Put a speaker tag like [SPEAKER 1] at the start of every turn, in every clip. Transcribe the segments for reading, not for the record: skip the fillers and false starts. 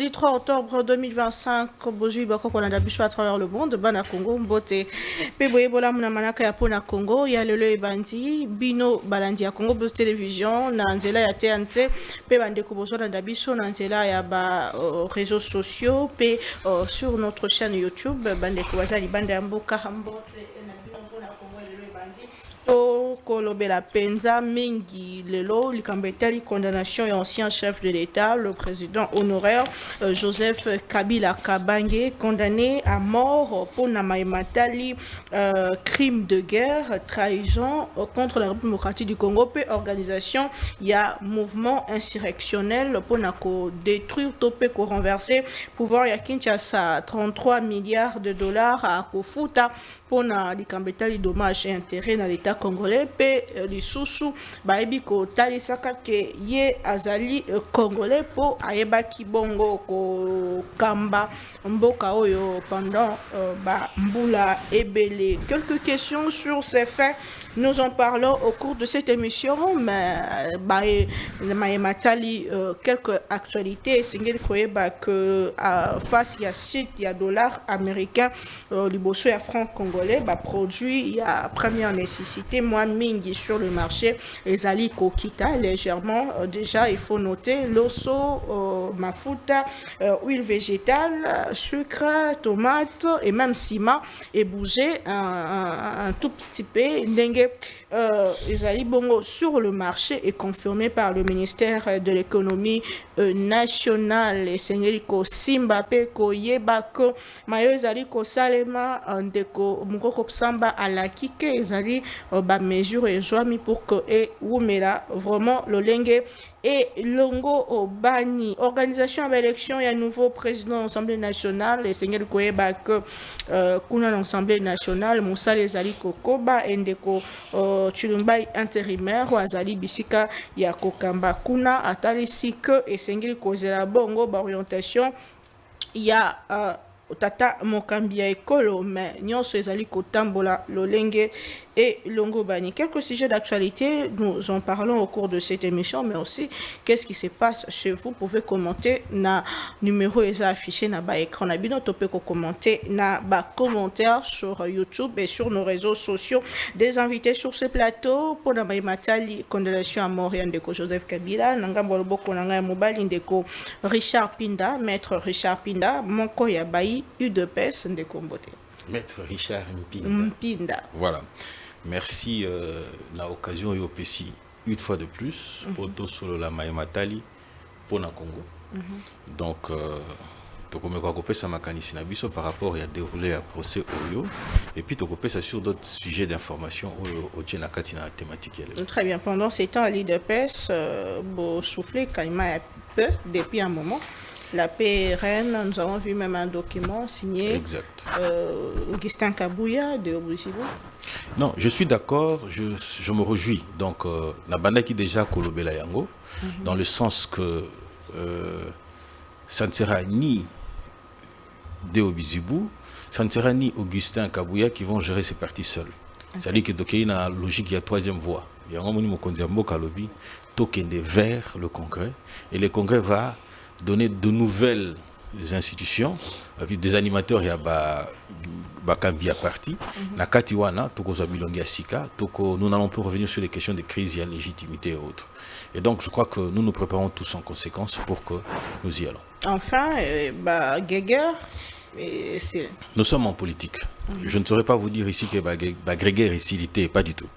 [SPEAKER 1] Vendredi 3 octobre 2025, Bozui Bako Konanda Bicho à travers le monde, Bana Congo, Mbote, Peboye Bola Munamanaka Yapona Congo, Yalele Ebandi, Bino Balandi à Congo, Bus Télévision, Nanzela ya TNT, Pe Bande Kobozo Nanda Bicho, Nanzela ya ba réseaux sociaux, Pe sur notre chaîne YouTube, Bande Kouazali, Bande Amboka, Mbote, Nabino Bona Congo, Yalele Ebandi. Kolobela Penza Mingi Lelo, Likambetali, condamnation et ancien chef de l'État, le président honoraire Joseph Kabila Kabange, condamné à mort pour Namaïmatali, crime de guerre, trahison contre la République démocratique du Congo, puis organisation, il y a mouvement insurrectionnel pour détruire, toper, renverser, pouvoir ya Kinshasa 33 milliards de dollars à Kofuta pour Likambetali, dommages et intérêts dans l'État congolais, pe lisusu baebi ko talisaka ke ye azali congolais po ayeba kibongo ko kamba mboka oyo pendant mbula ebele. Quelques questions sur ces faits. Nous en parlons au cours de cette émission, mais Matali, quelques actualités. Singel Koeba que face à shit, il y a dollar américain, liboso ya franc congolais, produit, il y a première nécessité, moins mingi sur le marché, les ali kokita légèrement. Déjà, il faut noter l'osso, mafuta, huile végétale, sucre, tomate et même ciment et bouger un tout petit peu. Les ali bongo sur le marché est confirmé par le ministère de l'économie nationale. Et Sengeriko Simbape ko yebako mayo ezali ko salema ndeko mukoko samba alaki ke ezali ba mesure ezwami pour que et wumela vraiment lolenge et longo obani organisation d'élection, il y a un nouveau président de l'Assemblée nationale et Seigneur Koeba que kuna l'Assemblée nationale Moussa Lezali Kokoba endeko Chulumbai intérimaire ou Azali Bisika ya Kokamba kuna atalisi que et Seigneur Kozela bongo orientation il y a tata mokambia ekolo mais nyonso ezali kotambola lolenge et Longobani. Quelques sujets d'actualité, nous en parlons au cours de cette émission, mais aussi qu'est-ce qui se passe chez vous. Vous pouvez commenter na numéro affiché na ba écran. Na bino topé ko commenter na ba commentaire sur YouTube et sur nos réseaux sociaux. Des invités sur ce plateau pour na matali condamnation à mort ndeko Joseph Kabila, nanga boloboko nanga mobile ndeko Richard Pinda, maître Richard Pinda, monko ya bayi UDPS ndeko Mbote.
[SPEAKER 2] Maître Richard
[SPEAKER 1] Mpinda.
[SPEAKER 2] Voilà. Merci la occasion YOPC une fois de plus pour tout solo la Matali pour na Congo. Donc tokomeko kopé ça makanisi na biso par rapport à déroulé à procès Oyo et puis tokopé ça sur d'autres sujets d'information au tchena katina thématique.
[SPEAKER 1] Très bien. Pendant ces temps à l'IDPS bo souffler kaima peu depuis un moment. La paix reine, nous avons vu même un document signé Augustin Kabouya de Obusibo.
[SPEAKER 2] Non, je suis d'accord, je me réjouis. Donc, la bande qui déjà kolobela yango, dans le sens que ça ne sera ni de Obusibo, ça ne sera ni Augustin Kabouya qui vont gérer ces partis seuls. C'est-à-dire que donc, il y a une logique, il y a troisième voie. Il y a un moment où Kalobi token vers le Congrès, et le Congrès va donner de nouvelles institutions, et puis des animateurs, il y a Bakambia parti, na Katiwana, Toko Zabilongia Sika, Toko, nous n'allons plus revenir sur les questions de crise, il y a légitimité et autres. Et donc je crois que nous nous préparons tous en conséquence pour que nous y allons.
[SPEAKER 1] Enfin, Guéguer,
[SPEAKER 2] nous sommes en politique. Je ne saurais pas vous dire ici que Guéguer est silité, pas du tout.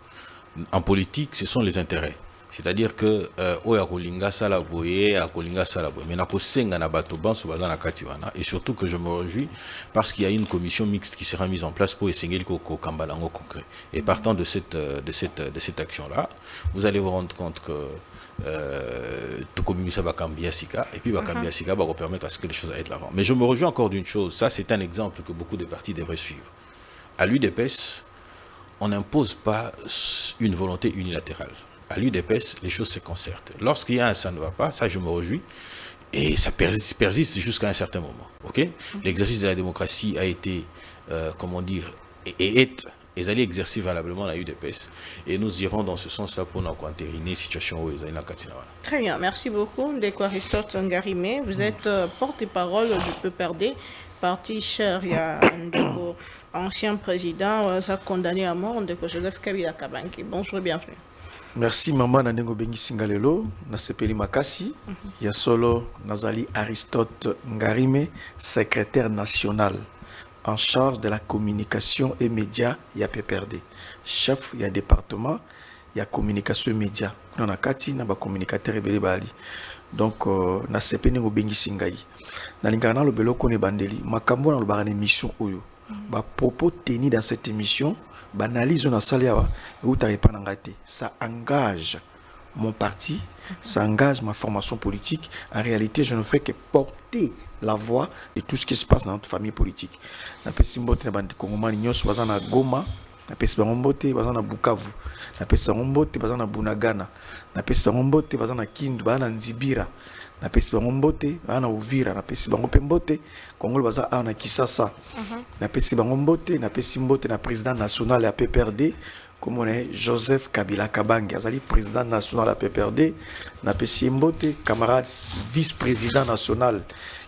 [SPEAKER 2] En politique, ce sont les intérêts. C'est-à-dire que Oyakolinga Salaboye, Akolinga Salaboye, mais Naposenga Nabatoban Subazana Katiwana, et surtout que je me réjouis parce qu'il y a une commission mixte qui sera mise en place pour essayer le Kambalango concret. Et partant de cette action-là, vous allez vous rendre compte que Tokomimisa Bakambia Sika, et puis Bakambia Sika va permettre à ce que les choses aillent de l'avant. Mais je me réjouis encore d'une chose, ça c'est un exemple que beaucoup de partis devraient suivre. À l'UDPS, on n'impose pas une volonté unilatérale. À l'UDPS, les choses se concertent. Lorsqu'il y a un ça ne va pas, ça je me réjouis, et ça persiste jusqu'à un certain moment. Okay? L'exercice de la démocratie a été, comment dire, est ils allaient exercer valablement la UDPS. Et nous irons dans ce sens-là pour nous entériner la situation où ils allaient.
[SPEAKER 1] Très bien, merci beaucoup. Ndeko Aristote Ngarimé, vous êtes porte-parole du PPRD, parti cher, il y a Ndeko, ancien président, ça condamné à mort, Ndeko Joseph Kabila Kabange. Bonjour et bienvenue.
[SPEAKER 3] Merci maman na Ndeko Bengi Singalelo, na sepeli makasi, ya solo Nazali Aristote Ngarimé, secrétaire national en charge de la communication et médias, il y a PPRD. Chef, il y a département, il y a communication et médias. On a kati na ba communicateur ebele bali. Donc na sepeli ngo Bengi Singai. Na lingana lo belo kone bandeli, makambo na lo ba émission oyo. Ba propos tenus dans cette émission, ba analyse na saliawa ou taripa na ngate. Ça engage mon parti, ça engage ma formation politique. En réalité, je ne fais que porter la voix de tout ce qui se passe dans notre famille politique. Na pesi mbote na bandi kongomani nyonso baza na Goma, na pesi bango mbote baza na Bukavu, na pesi bango mbote baza na Bunagana, na pesi bango mbote baza na Kindu, baza na Nzibira, na pesi bango mbote baza na Uvira, na pesi bango pe mbote Kongolo baza na Kisasa, na pesi bango mbote, na pesi mbote na président national ya PPRD comme on est Joseph Kabila Kabange, azali président national à PPRD, na pesi mbote camarade vice-président national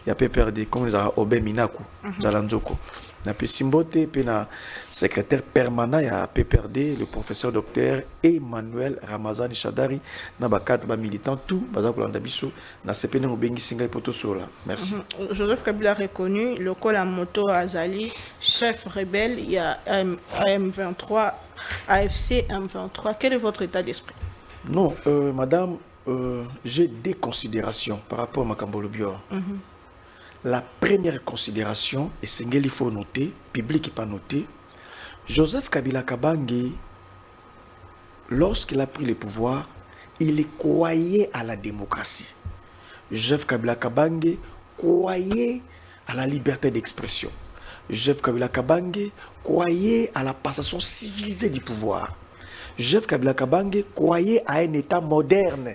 [SPEAKER 3] ya PPRD comme les Obé Minaku Zalanzoko. Na pesi mbote pe na secrétaire permanent ya PPRD le professeur docteur Emmanuel Ramazani Chadari na ba cadre ba militant tout baza kolanda biso na sepene Obengi Singai poto sola. Merci.
[SPEAKER 1] Joseph Kabila reconnu le col à moto Azali chef rebelle, il y a AM23 AFC M23. Quel est votre état d'esprit?
[SPEAKER 3] Non, madame, j'ai des considérations par rapport à Makambolo Bior. La première considération, et c'est qu'il faut noter, public et pas noté, Joseph Kabila Kabange, lorsqu'il a pris le pouvoir, il croyait à la démocratie. Joseph Kabila Kabange croyait à la liberté d'expression. Joseph Kabila Kabange croyait à la passation civilisée du pouvoir. Joseph Kabila Kabange croyait à un État moderne,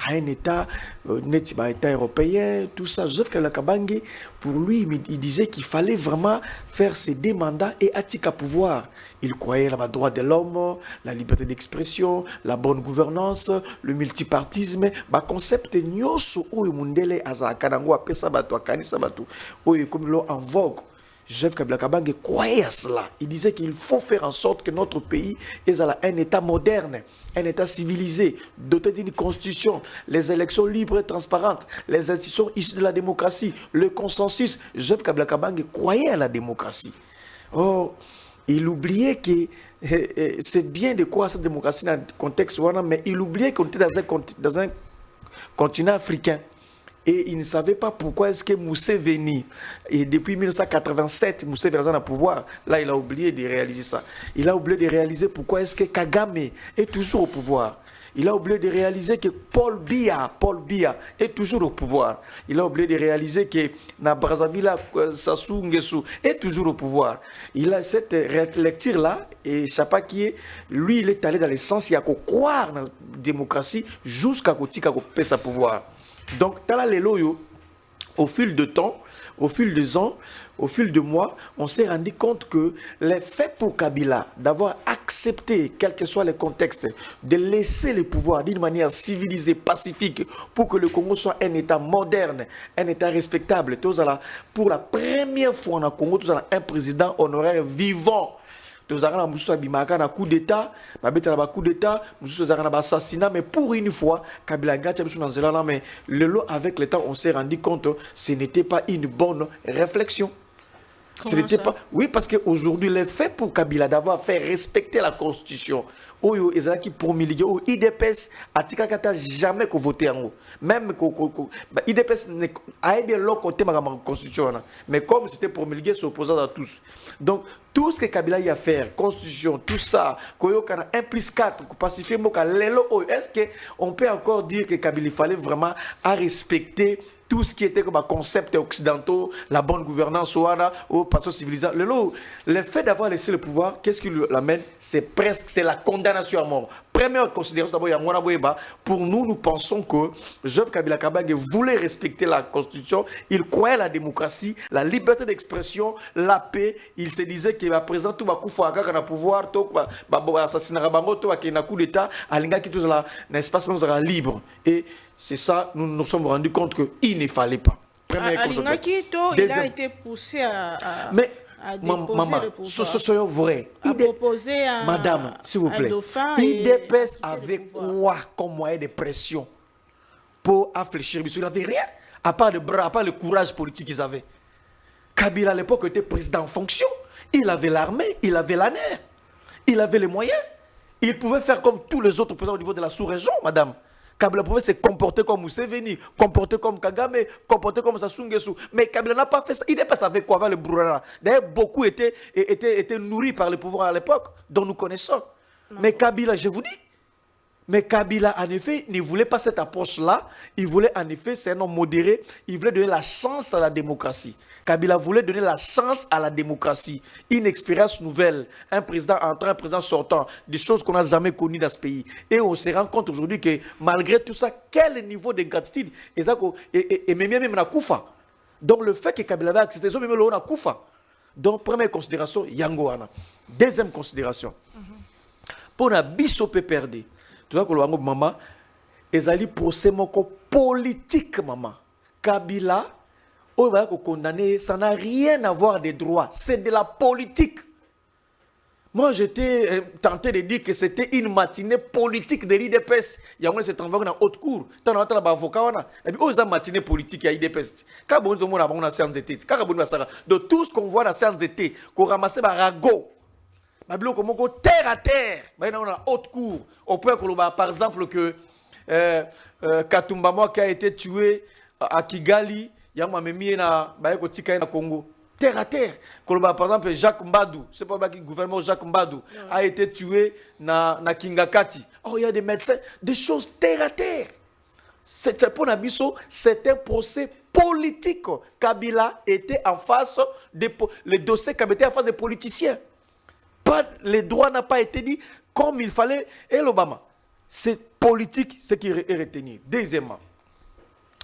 [SPEAKER 3] à un État État européen, tout ça. Joseph Kabila Kabange, pour lui, il disait qu'il fallait vraiment faire ses deux mandats et attiquer à pouvoir. Il croyait à la droit de l'homme, la liberté d'expression, la bonne gouvernance, le multipartisme. Ba concept nyoso ou mundele azakanango apesa bato akanisa bato. Oyo comme l'eau en vogue. Joseph Kabila Kabange croyait à cela. Il disait qu'il faut faire en sorte que notre pays est un État moderne, un État civilisé, doté d'une constitution, les élections libres et transparentes, les institutions issues de la démocratie, le consensus. Joseph Kabila Kabange croyait à la démocratie. Oh, il oubliait que c'est bien de quoi cette démocratie dans le contexte, mais il oubliait qu'on était dans un continent africain. Et il ne savait pas pourquoi est-ce que Moussé Veni, et depuis 1987, Moussé Veni est au pouvoir. Là, il a oublié de réaliser ça. Il a oublié de réaliser pourquoi est-ce que Kagame est toujours au pouvoir. Il a oublié de réaliser que Paul Biya est toujours au pouvoir. Il a oublié de réaliser que na Brazzaville, Sassou Nguesso est toujours au pouvoir. Il a cette lecture-là, et Chapaki, lui, il est allé dans l'essence, il a qu'à croire dans la démocratie jusqu'à ce qu'il sa pouvoir. Donc, tala leloyo, au fil de temps, au fil des ans, au fil de mois, on s'est rendu compte que les faits pour Kabila d'avoir accepté, quel que soit le contexte, de laisser le pouvoir d'une manière civilisée, pacifique, pour que le Congo soit un État moderne, un État respectable. Pour la première fois en Congo, nous avons un président honoraire vivant. Nous avons un coup d'État, nous avons un assassinat, mais pour une fois, Kabila mais le lot avec le temps, on s'est rendu compte que ce n'était pas une bonne réflexion. Ce n'était pas... Oui, parce qu'aujourd'hui, le fait pour Kabila d'avoir fait respecter la Constitution, Oyo Ezaki promulgué, IDPS a jamais voté en haut. Même IDPS a bien l'autre côté de la Constitution. Mais comme c'était promulgué, c'est opposant à tous. Donc, tout ce que Kabila y a fait, Constitution, tout ça, Koyo 1 plus 4, pacifier Moka, est-ce qu'on peut encore dire que Kabila fallait vraiment à respecter tout ce qui était comme un concept occidentaux, la bonne gouvernance, ou passé civilisation. Le fait d'avoir laissé le pouvoir, qu'est-ce qui l'amène? C'est la condamnation à mort. Première considération d'abord, pour nous, nous pensons que Joseph Kabila Kabange voulait respecter la Constitution, il croyait à la démocratie, la liberté d'expression, la paix. Il se disait qu'il va présenter tout le pouvoir, tout assassinat, tout coup d'État, qui tout un espace libre. Et c'est ça, nous nous sommes rendus compte qu'il ne fallait pas.
[SPEAKER 1] Il a été poussé à
[SPEAKER 3] maman,
[SPEAKER 1] ce
[SPEAKER 3] vrai. Madame, s'il vous plaît, IDPS avait quoi comme moyen de pression pour affléchir? Il n'avait rien, à part le bras, à part le courage politique qu'ils avaient. Kabila à l'époque était président en fonction. Il avait l'armée, il avait la nerf, il avait les moyens. Il pouvait faire comme tous les autres présidents au niveau de la sous-région, madame. Kabila pouvait se comporter comme Museveni, comporter comme Kagame, comporter comme Sassou Nguesso. Mais Kabila n'a pas fait ça. Il n'est pas avec quoi, avec le brouhaha. D'ailleurs, beaucoup étaient nourris par le pouvoir à l'époque, dont nous connaissons. Non. Mais Kabila, je vous dis, mais Kabila, en effet, ne voulait pas cette approche-là. Il voulait, en effet, c'est un homme modéré. Il voulait donner la chance à la démocratie. Kabila voulait donner la chance à la démocratie. Une expérience nouvelle. Un président entrant, un président sortant. Des choses qu'on n'a jamais connues dans ce pays. Et on se rend compte aujourd'hui que malgré tout ça, quel niveau d'ingratitude. Et même na Koufa. Donc le fait que Kabila avait accepté ça, même le na Koufa. Donc première considération, Yango Ana. Deuxième considération. Pour la bisope perdue. Tu vois que le maman, ezali procès politique, maman. Kabila, on va condamner, ça n'a rien à voir des droits, c'est de la politique. Moi, j'étais tenté de dire que c'était une matinée politique de l'IDPS. Il y a un c'est envoyé dans haute cour. Tu as un avocat, et puis une matinée politique à l'IDPS. Quand on a une séance d'été, de tout ce qu'on voit dans la séance d'été, qu'on ramasse par ragot. Terre à terre, dans la haute cour. Au point que, par exemple, que Katumba Moi qui a été tué à Kigali, il y a un Congo. Terre à terre. Par exemple, Jacques Mbadou, c'est pas le gouvernement Jacques Mbadou, a été tué na Kingakati. Oh, il y a des médecins, des choses terre à terre. Pour Nabiso, c'est un procès politique. Kabila était en face le dossier Kabila était en face des politiciens. Les droits n'ont pas été dit comme il fallait. Et l'Obama, c'est politique ce qui est retenu. Deuxièmement,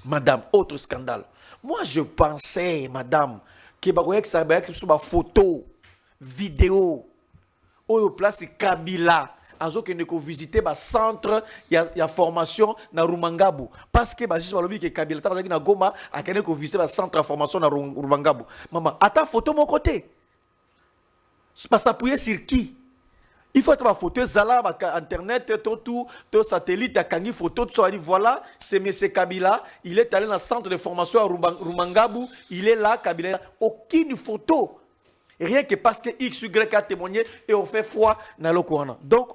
[SPEAKER 3] madame, autre scandale. Moi, je pensais, madame, que ça va être sur ma photo, vidéo, au place Kabila, azo que ne visiter le centre, il y a formation na Rumangabu. Parce que juste que Kabila ta na Goma, a qu'elle ne visiter le centre de formation na Rumangabu. Maman, à ta photo mon côté. C'est pas s'appuyer sur qui? Il faut être ma photo, Zala, Internet, tout satellite, à Kangi photo, tout ça. Voilà, c'est M. Kabila. Il est allé dans le centre de formation à Rumangabu. Il est là, Kabila. Aucune photo. Rien que parce que X, Y a témoigné et on fait foi dans le Coran. Donc,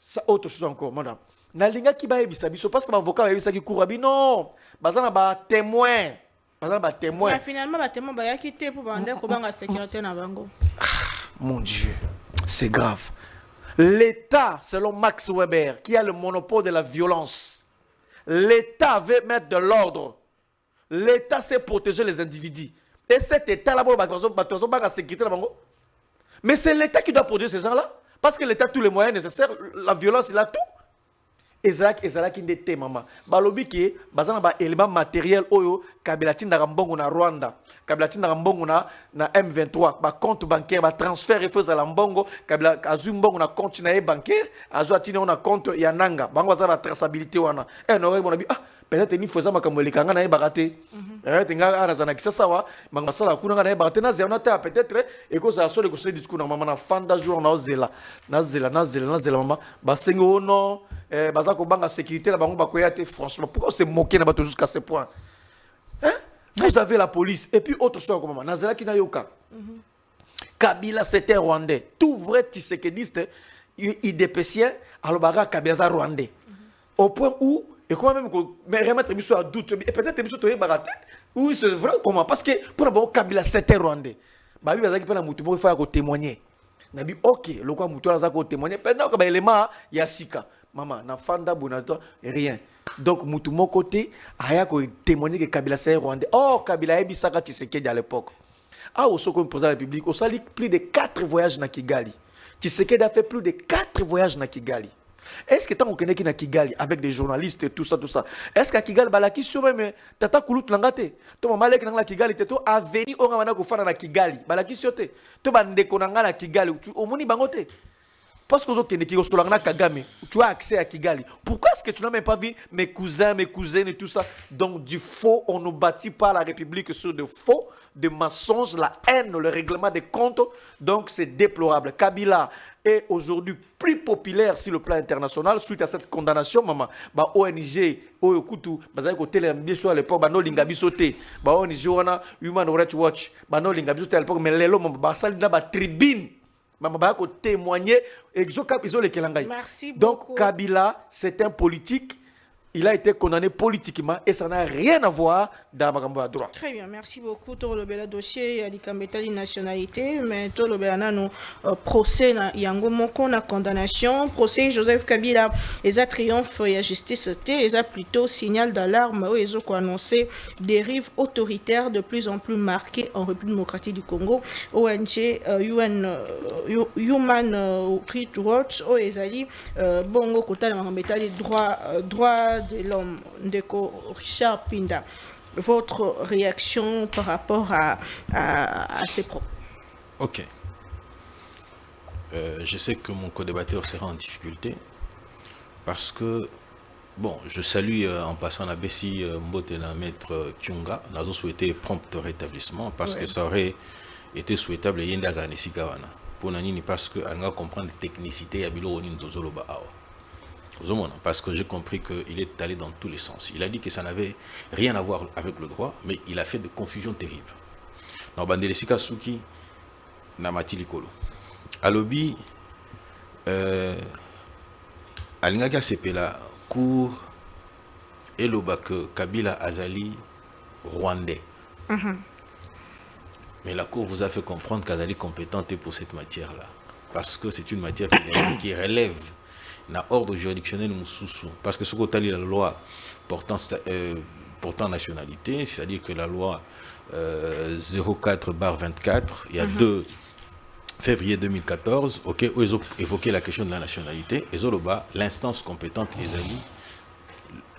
[SPEAKER 3] ça, autre chose encore, madame. Nalinga qui va ebisa biso parce que l'avocat va ebisa qui court non. Bazana ba témoin. Bazana ba témoin.
[SPEAKER 1] Mais finalement, ba témoin ba ya quitté pour bander ko banga sécurité na bango.
[SPEAKER 3] Mon Dieu, c'est grave. L'État, selon Max Weber, qui a le monopole de la violence, l'État veut mettre de l'ordre. L'État sait protéger les individus. Et cet État-là, mais c'est l'État qui doit protéger ces gens-là. Parce que l'État a tous les moyens nécessaires. La violence, il a tout. Ezala qui ndete maman. Balobi ki bazana ba élément matériel oyo Kabila tinda mbongo na Rwanda. Kabila tinda mbongo na M23 ba compte bancaire ba transfert et faux à mbongo Kabila azumbongo na compte na bancaire azu atina na compte ya nanga. Bango za la traçabilité wana. No we bonabi peut-être ni foza makambo likanga na ebakate. Tenga ana zana kisasa wa manga sala kuna na ebakate na zena ta peut-être et que ça sort de ce discours na maman na fanda jour na zela maman ba sengo no bazako banga sécurité la bango bakoyate franchement pourquoi se moquer na bato jusqu'à ce point hein? Vous avez la police et puis autre chose comme maman nazela ki na yoka Kabila c'était rwandais tout vrai tisekediste idépécien alors baga Kabila rwandais au point où et comment même mais remettre biso à doute et peut-être biso toye baraté oui c'est vrai comment parce que pour d'abord Kabila c'était rwandais ba bi bazaki pena mutu mo fa ko témoigner na bi OK le quoi mutu azako témoigner pendant que ba élément ya sika maman na fanda bonato rien Donc, mon côté, aya ko témoigner que Kabila c'est rwandais. Oh, Kabila ebisaka Tshisekedi à l'époque. Ah, au second président de la République, au sali plus de 4 voyages na Kigali. Tshisekedi a fait plus de 4 voyages na Kigali. Est-ce que tant qu'on connaît qui na Kigali avec des journalistes et tout ça, est-ce qu'à Kigali balaki sur même tata kulut langate to mamalek na Kigali te to aveni on ngana ko fana na Kigali balaki siote to bandeko na ngana Kigali omoni bangote. Parce que tu as accès à Kigali. Pourquoi est-ce que tu n'as même pas vu mes cousins, mes cousines et tout ça? Donc du faux, on ne bâtit pas la République sur de faux, de mensonges, la haine, le règlement des comptes. Donc c'est déplorable. Kabila est aujourd'hui plus populaire sur le plan international suite à cette condamnation. Maman, bah ONG, Oyokutu, bah côté les sur à l'époque, bah no lingabi sauté, bah ONG wana Human Rights Watch, bah no lingabi sauté à l'époque, mais les lois, bah ça bah tribune. Témoigner.
[SPEAKER 1] Merci beaucoup.
[SPEAKER 3] Donc Kabila, c'est un politique. Il a été condamné politiquement et ça n'a rien à voir dans ma droit.
[SPEAKER 1] Très bien, merci beaucoup. Tout le dossier a dit qu'il nationalité, mais tout le procès yango moko na condamnation, procès Joseph Kabila, et triomphe et justice et ça plutôt signal d'alarme où ils ont annoncé dérive autoritaire de plus en plus marquée en République démocratique du Congo. ONG Human Rights Watch où ils ont dit bongo kota na métal droit de l'homme, Ndeko Richard Pinda. Votre réaction par rapport à ces propos?
[SPEAKER 2] Ok. Je sais que mon co-débatteur sera en difficulté parce que, bon, je salue en passant la Bessie Mbote et la maître Kyunga. Nous avons souhaité prompt rétablissement parce que ça aurait été souhaitable et Yenda Zanesi Kawana. Pour Nanini, parce que nous comprendre la technicité à Bilo Onin Tozoloba Awa. Parce que j'ai compris qu'il est allé dans tous les sens. Il a dit que ça n'avait rien à voir avec le droit, mais il a fait de confusion terrible. Dans Bandelesika Suki, Namati Likolo. Alobi, Alingaka Sepela, cour, et que Kabila Azali, rwandais. Mais la cour vous a fait comprendre qu'Azali est compétente pour cette matière-là. Parce que c'est une matière qui relève na ordre juridictionnel mususu parce que ce qu'on a la loi portant nationalité, c'est-à-dire que la loi 04/24 il y a 2 février 2014, ok, où ils ont évoqué la question de la nationalité, et Zoloba, l'instance compétente est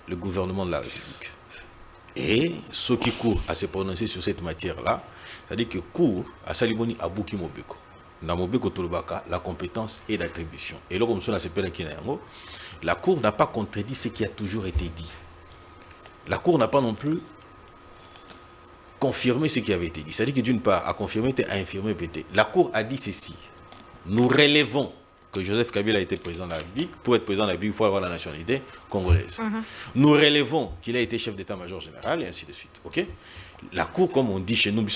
[SPEAKER 2] le gouvernement de la République. Et ceux qui courent à se prononcer sur cette matière-là, c'est-à-dire que courent à Saliboni Abouki Mobeko. Dans Mobeko Tolobaka, la compétence et l'attribution. Et là, comme ça, la Cour n'a pas contredit ce qui a toujours été dit. La Cour n'a pas non plus confirmé ce qui avait été dit. C'est-à-dire que d'une part, à confirmer, à infirmer, peut-être. La Cour a dit ceci. Nous relevons que Joseph Kabila a été président de la République. Pour être président de la République, il faut avoir la nationalité congolaise. Nous relevons qu'il a été chef d'état-major général et ainsi de suite. Ok? La Cour, comme on dit chez nous,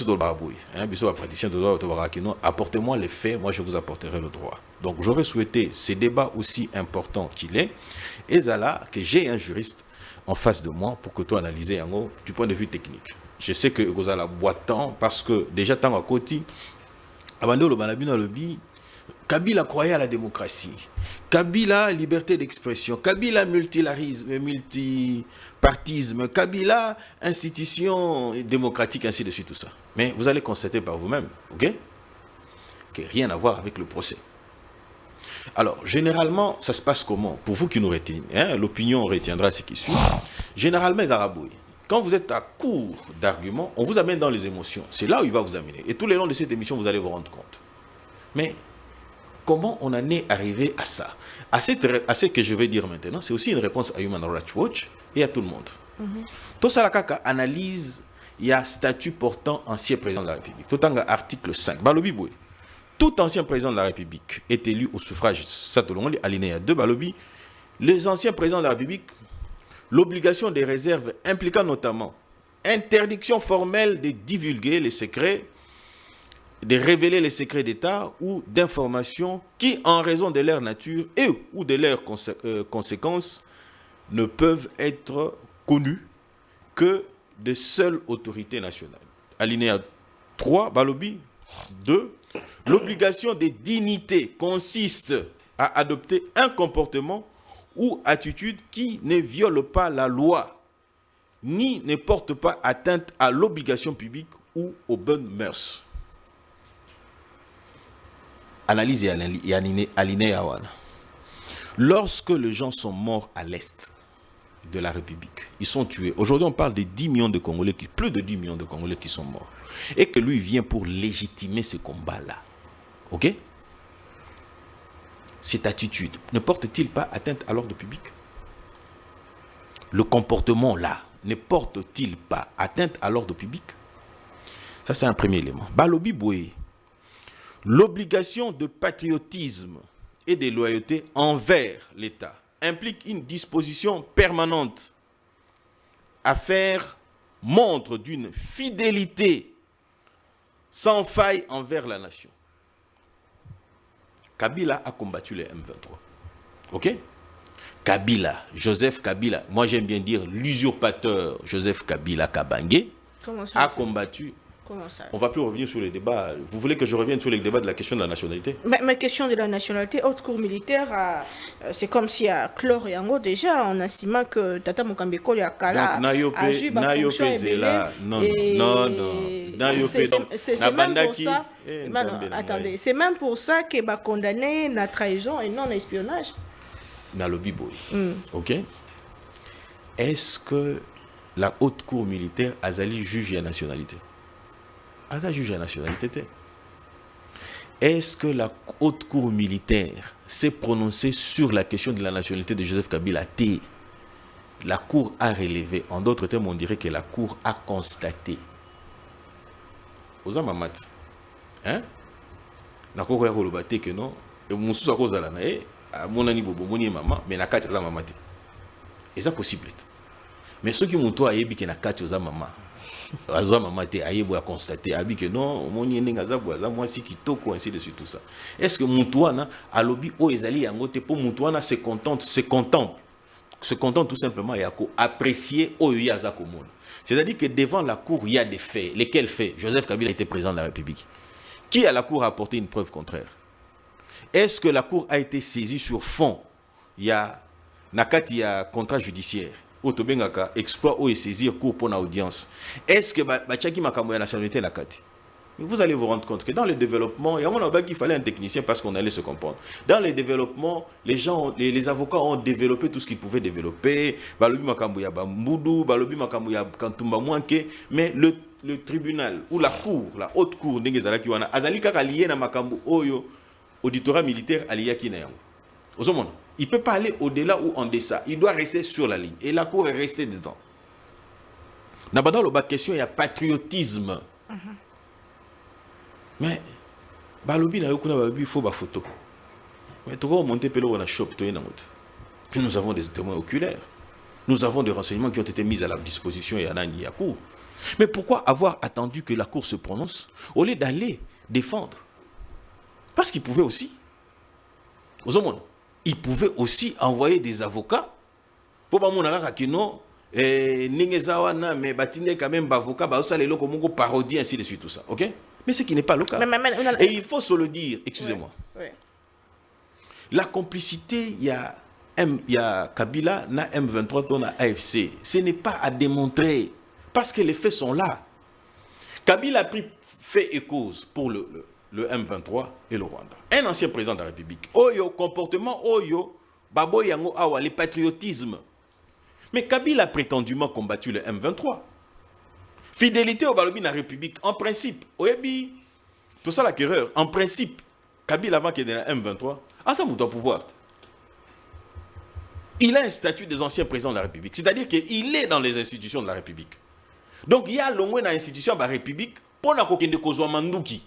[SPEAKER 2] apportez-moi les faits, moi je vous apporterai le droit. Donc j'aurais souhaité ce débat aussi important qu'il est, et là, que j'ai un juriste en face de moi pour que toi analyser du point de vue technique. Je sais que vous allez boitant parce que déjà tant à côté, avant le Banabino le bi, Kabila croyait à la démocratie. Kabila, liberté d'expression. Kabila, multilarisme, multipartisme. Kabila, institution démocratique, ainsi de suite, tout ça. Mais vous allez constater par vous-même, ok, que rien à voir avec le procès. Alors, généralement, ça se passe comment? Pour vous qui nous retenez, l'opinion retiendra ce qui suit. Généralement, les Arabouis, quand vous êtes à court d'arguments, on vous amène dans les émotions. C'est là où il va vous amener. Et tout le long de cette émission, vous allez vous rendre compte. Mais comment on en est arrivé à ça? À ce que je vais dire maintenant, c'est aussi une réponse à Human Rights Watch et à tout le monde. Tout ça, la analyse, il y a statut portant ancien président de la République. Tout en article 5. Balobi Boué. Tout ancien président de la République est élu au suffrage Satolongoli, alinéa 2. Balobi. Les anciens présidents de la République, l'obligation des réserves impliquant notamment interdiction formelle de divulguer les secrets, de révéler les secrets d'État ou d'informations qui, en raison de leur nature et ou de leurs conséquences, ne peuvent être connues que de seules autorités nationales. Alinéa 3, Balobi 2. L'obligation de dignité consiste à adopter un comportement ou attitude qui ne viole pas la loi, ni ne porte pas atteinte à l'obligation publique ou aux bonnes mœurs. Analyse et alinéa wana. Lorsque les gens sont morts à l'est de la République, ils sont tués. Aujourd'hui, on parle de 10 millions de Congolais, plus de 10 millions de Congolais qui sont morts. Et que lui vient pour légitimer ce combat-là. Ok? Cette attitude ne porte-t-il pas atteinte à l'ordre public? Le comportement-là ne porte-t-il pas atteinte à l'ordre public? Ça, c'est un premier élément. Balobi Boye. L'obligation de patriotisme et de loyauté envers l'État implique une disposition permanente à faire montre d'une fidélité sans faille envers la nation. Kabila a combattu les M23. Ok? Kabila, Joseph Kabila, moi j'aime bien dire l'usurpateur Joseph Kabila Kabange, a combattu.
[SPEAKER 1] Comment ça?
[SPEAKER 2] On ne va plus revenir sur les débats. Vous voulez que je revienne sur les débats de la question de la nationalité?
[SPEAKER 1] Ma question de la nationalité, haute cour militaire, c'est comme si à Clore et Ango déjà, on estime que Tata Mokambeko a Kala a joué ma fonction c'est même pour ça. Attendez, c'est même pour ça que va condamner la trahison et non espionnage.
[SPEAKER 2] Dans le Bible. Ok. Est-ce que la haute cour militaire a jugé la nationalité? A jugé la nationalité? Est-ce que la haute cour militaire s'est prononcée sur la question de la nationalité de Joseph Kabila? La cour a relevé. En d'autres termes, on dirait que la cour a constaté. Oza mamat. Hein? La cour a relevé que non. Et Moussou a causé la nae. Mon ami bobo, mon maman, mais na kati za maman. Et ça possible. Mais ceux qui m'ont dit que na kati za maman. Azwa maman te ayebo a constaté abi que non mon yende ngaza boaza moi si kitoko ainsi de suite tout ça. Est-ce que mutuana alobi o ezali yango te pour mutuana se contente tout simplement yako apprécier o yaza komona. C'est-à-dire que devant la cour il y a des faits. Lesquels faits? Joseph Kabila était président de la République. Qui à la cour a apporté une preuve contraire? Est-ce que la cour a été saisie sur fond? Il y a nakati ya contrat judiciaire. Otobengaka exploit ou saisir cours pour l'audience. Est-ce que Bachaki Makambo ya nationalité la kati? Vous allez vous rendre compte que dans le développement, il y a un qu'il fallait un technicien parce qu'on allait se comprendre. Dans le développement, les avocats ont développé tout ce qu'ils pouvaient développer. Balobi Makambo ya Bamboudou, Balobi Makambo ya Kantumba Mwanke, mais le tribunal ou la cour, la haute cour n'engezala ki wana azali kaka lié na Makambo oyo auditorat militaire aliya ki na yango. Ozomona. Il ne peut pas aller au-delà ou en deçà. Il doit rester sur la ligne. Et la cour est restée dedans. Dans la question, il y a patriotisme. Mais, il faut des photos. Mais tu vas monter dans la shop. Puis nous avons des témoins oculaires. Nous avons des renseignements qui ont été mis à la disposition et à la cour. Mais pourquoi avoir attendu que la cour se prononce au lieu d'aller défendre? Parce qu'il pouvait aussi. Aux hommes. Il pouvait aussi envoyer des avocats pour pas mon que non ningezawana mais batine quand même avocat ba osale loko mongo parodie ainsi de suite tout ça. OK? Mais ce qui n'est pas le cas. Et il faut se le dire, excusez-moi.
[SPEAKER 1] Ouais.
[SPEAKER 2] La complicité il y a Kabila na M23 ton AFC, ce n'est pas à démontrer parce que les faits sont là. Kabila a pris fait et cause pour le M23 et le Rwanda. Un ancien président de la République. Oyo, comportement, oyo, babo yango awa, le patriotisme. Mais Kabila a prétendument combattu le M23. Fidélité au balobi na République, en principe. Oyebi, tout ça la quereur, en principe, Kabila avant qu'il y ait la M23, ah ça vous doit pouvoir. Il a un statut des anciens présidents de la République. C'est-à-dire qu'il est dans les institutions de la République. Donc il y a l'ongwe dans l'institution de la République pour na kokende kozwa manduki.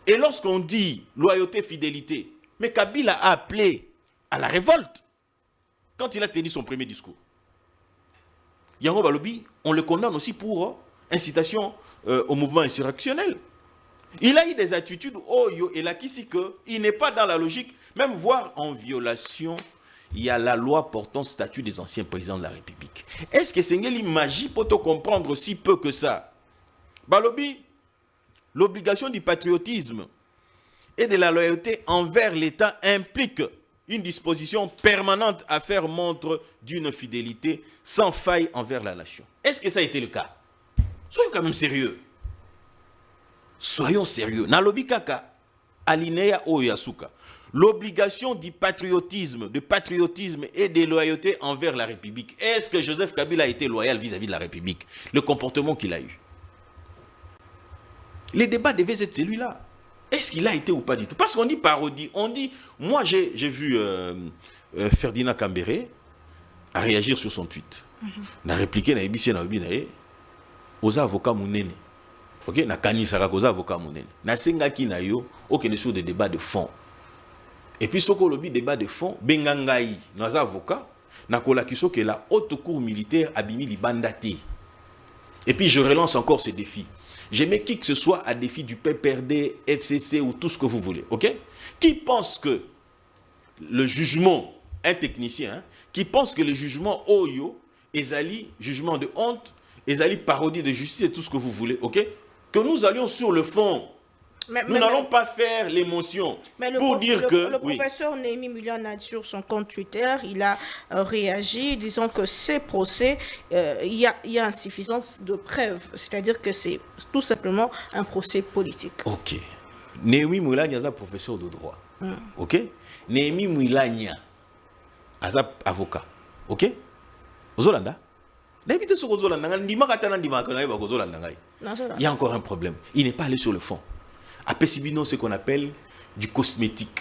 [SPEAKER 2] Et lorsqu'on dit loyauté, fidélité, mais Kabila a appelé à la révolte quand il a tenu son premier discours. Yango Balobi, on le condamne aussi pour incitation au mouvement insurrectionnel. Il a eu des attitudes, oyo, et là, il n'est pas dans la logique, même voire en violation, il y a la loi portant statut des anciens présidents de la République. Est-ce que c'est une magie pour te comprendre aussi peu que ça? Balobi, l'obligation du patriotisme et de la loyauté envers l'État implique une disposition permanente à faire montre d'une fidélité sans faille envers la nation. Est-ce que ça a été le cas? Soyons quand même sérieux. Soyons sérieux. Nalobi kaka, alinéa oyasuka. L'obligation du patriotisme, et de loyauté envers la République. Est-ce que Joseph Kabila a été loyal vis-à-vis de la République? Le comportement qu'il a eu. Les débats devaient être celui-là. Est-ce qu'il a été ou pas du tout? Parce qu'on dit parodie. On dit, moi j'ai vu Ferdinand Kambere à réagir sur son tweet. Na répliqué na ebisi na obi na ye aux avocats munene. OK, na kanisa ka aux avocats munene. Na sengaki na yo okene sur des débats de fond. Et puis soko lobi débat de fond bengangai nos avocats na kolakiso que la haute cour militaire abimi libandate. Et puis je relance encore ce défi. Je mets qui que ce soit à défi du PPRD, FCC ou tout ce que vous voulez, ok? Qui pense que le jugement, un technicien, qui pense que le jugement Oyo, Ezali, jugement de honte, Ezali, parodie de justice et tout ce que vous voulez, ok? Que nous allions sur le fond. Nous n'allons pas faire l'émotion pour dire que...
[SPEAKER 1] Le professeur Néhémie Moulanya sur son compte Twitter, il a réagi, disant que ces procès, il y a insuffisance de preuves. C'est-à-dire que c'est tout simplement un procès politique.
[SPEAKER 2] Ok. Néhémie Moulanya est un professeur de droit. Ok. Néhémie Moulanya est un avocat. Ok. Ozolanda. Il y a encore un problème. Il n'est pas allé sur le fond. À Pessibino, ce qu'on appelle du cosmétique.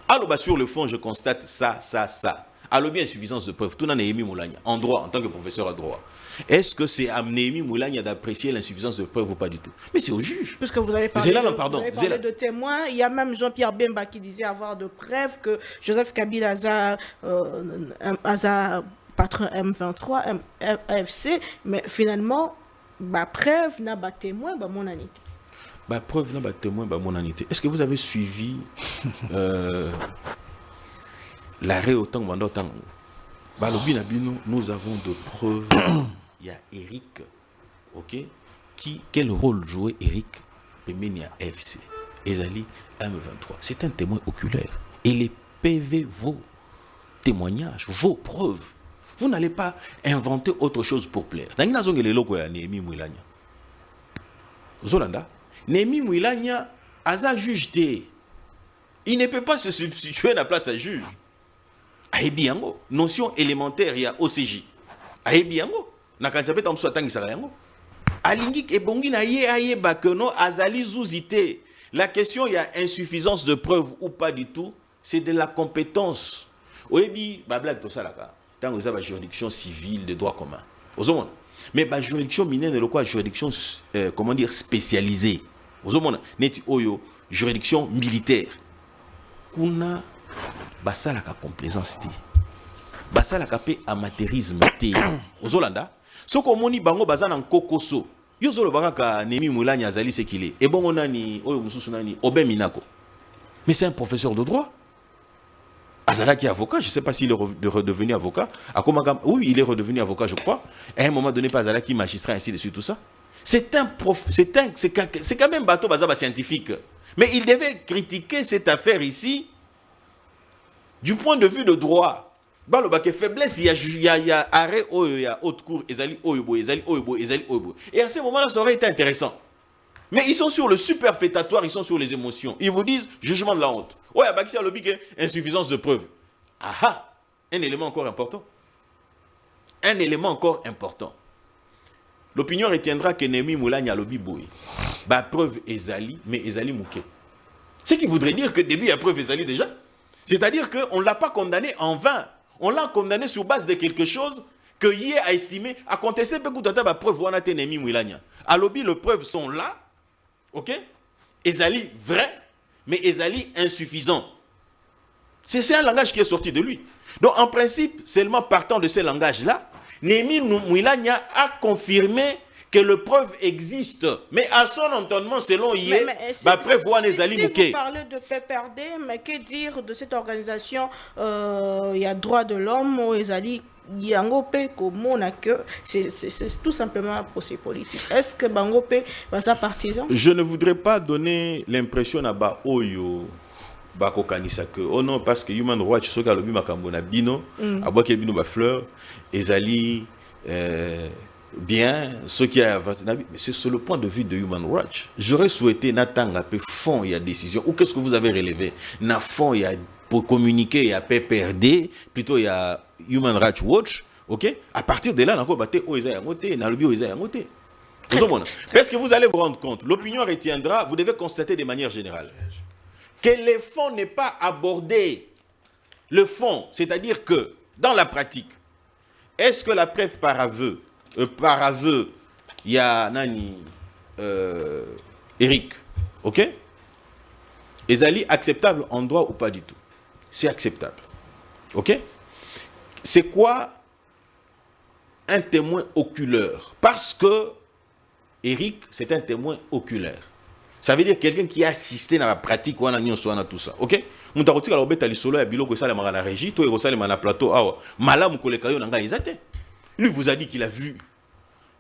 [SPEAKER 2] Alors, sur le fond, je constate ça. Alors, bien, insuffisance de preuves. Tout le Néhémie Moulanya, en droit, en tant que professeur à droit. Est-ce que c'est à Néhémie Moulanya d'apprécier l'insuffisance de preuves ou pas du tout? Mais c'est au juge.
[SPEAKER 1] Puisque vous avez parlé, de témoins, il y a même Jean-Pierre Bemba qui disait avoir de preuves que Joseph Kabila a patron M23, AFC, mais finalement, preuve n'a pas témoin, mon anité.
[SPEAKER 2] Preuve n'a pas témoin, mon anité. Est-ce que vous avez suivi l'arrêt au temps pendant temps? Nous avons de preuves. Il y a Eric, ok? Quel rôle jouait Eric Pemenia FC? Ezali M23. C'est un témoin oculaire. Et les PV, vos témoignages, vos preuves. Vous n'allez pas inventer autre chose pour plaire. Néhémie Moulanya a juge. Il ne peut pas se substituer à la place à juge. Aebiango, notion élémentaire, il y a OCJ. Aebiango, nakanzape tamso atangisa yango. Alingi ebongi na ye aye bakono azali zouzité. La question, il y a insuffisance de preuves ou pas du tout, c'est de la compétence. Oebi babla to salaka. Tant que vous avez la juridiction civile de droit commun. Mais la juridiction mineure est quoi? Juridiction comment dire spécialisée. Neti oyo juridiction militaire. Kuna basalaka complaisance te. Basalaka pe amateurisme te. Ozolanda. Soko moni bango bazana kokoso. Yo zolo baka Néhémie Moulanya azali ce qu'il est. Et bon on a ni oyo mususu nani Obin Minako. Mais c'est un professeur de droit. Azalaki avocat, je ne sais pas s'il est redevenu avocat. Oui, il est redevenu avocat, je crois. À un moment donné, pas Azalaki magistrat, ainsi de suite, tout ça. C'est quand même bateau bazaba scientifique. Mais il devait critiquer cette affaire ici du point de vue de droit. Balobake faiblesse, il y a arrêt, il y a haute cour, ezali oyobo. Et à ce moment-là, ça aurait été intéressant. Mais ils sont sur le superfétatoire, ils sont sur les émotions. Ils vous disent jugement de la honte. Ouais, Bakissi a lobby insuffisance de preuves. Ah, un élément encore important. L'opinion retiendra que Néhémie Moulanya a lobby boy. Preuve Ezali, mais Ezali Mouké. Ce qui voudrait dire que début il y a preuve Ezali déjà. C'est-à-dire qu'on ne l'a pas condamné en vain. On l'a condamné sur base de quelque chose que Yé a estimé, a contesté preuve wana te Néhémie Moulanya. À lobby, les preuves sont là. Ok? Ezali vrai, mais Ezali insuffisant. C'est un langage qui est sorti de lui. Donc en principe, seulement partant de ce langage-là, Néhémie Moulanya a confirmé que les preuves existent. Mais à son entendement, selon Yé, preuve wana Ezali Mouké.
[SPEAKER 1] Si vous parlez de PPRD, mais que dire de cette organisation il y a droit de l'homme, Ezali c'est tout simplement un procès politique. Est-ce que Bangope va sa partisan?
[SPEAKER 2] Je ne voudrais pas donner l'impression à Oyo bako kanisa que oh non parce que Human Watch soka lobi makambo na bino aboki bino ba fleur ezali bien ce qui a mais c'est sur le point de vue de Human Watch. J'aurais souhaité n'atteindre un peu fond il y a décision ou qu'est-ce que vous avez relevé na fond il y a pour communiquer il y a PPRD plutôt il y a Human Rights Watch. OK, à partir de là encore baté o ezaya ngoté na lobi o ezaya ngoté. Parce que vous allez vous rendre compte, l'opinion retiendra, vous devez constater de manière générale que le fond n'est pas abordé. Le fond, c'est-à-dire que dans la pratique, est-ce que la preuve par aveu, il y a Nani, Eric, ok? Ezali acceptable en droit ou pas du tout? C'est acceptable, ok? C'est quoi un témoin oculaire? Parce que Eric, c'est un témoin oculaire. Ça veut dire quelqu'un qui a assisté dans la pratique ou dans tout ça. Ok? Lui vous a dit qu'il a vu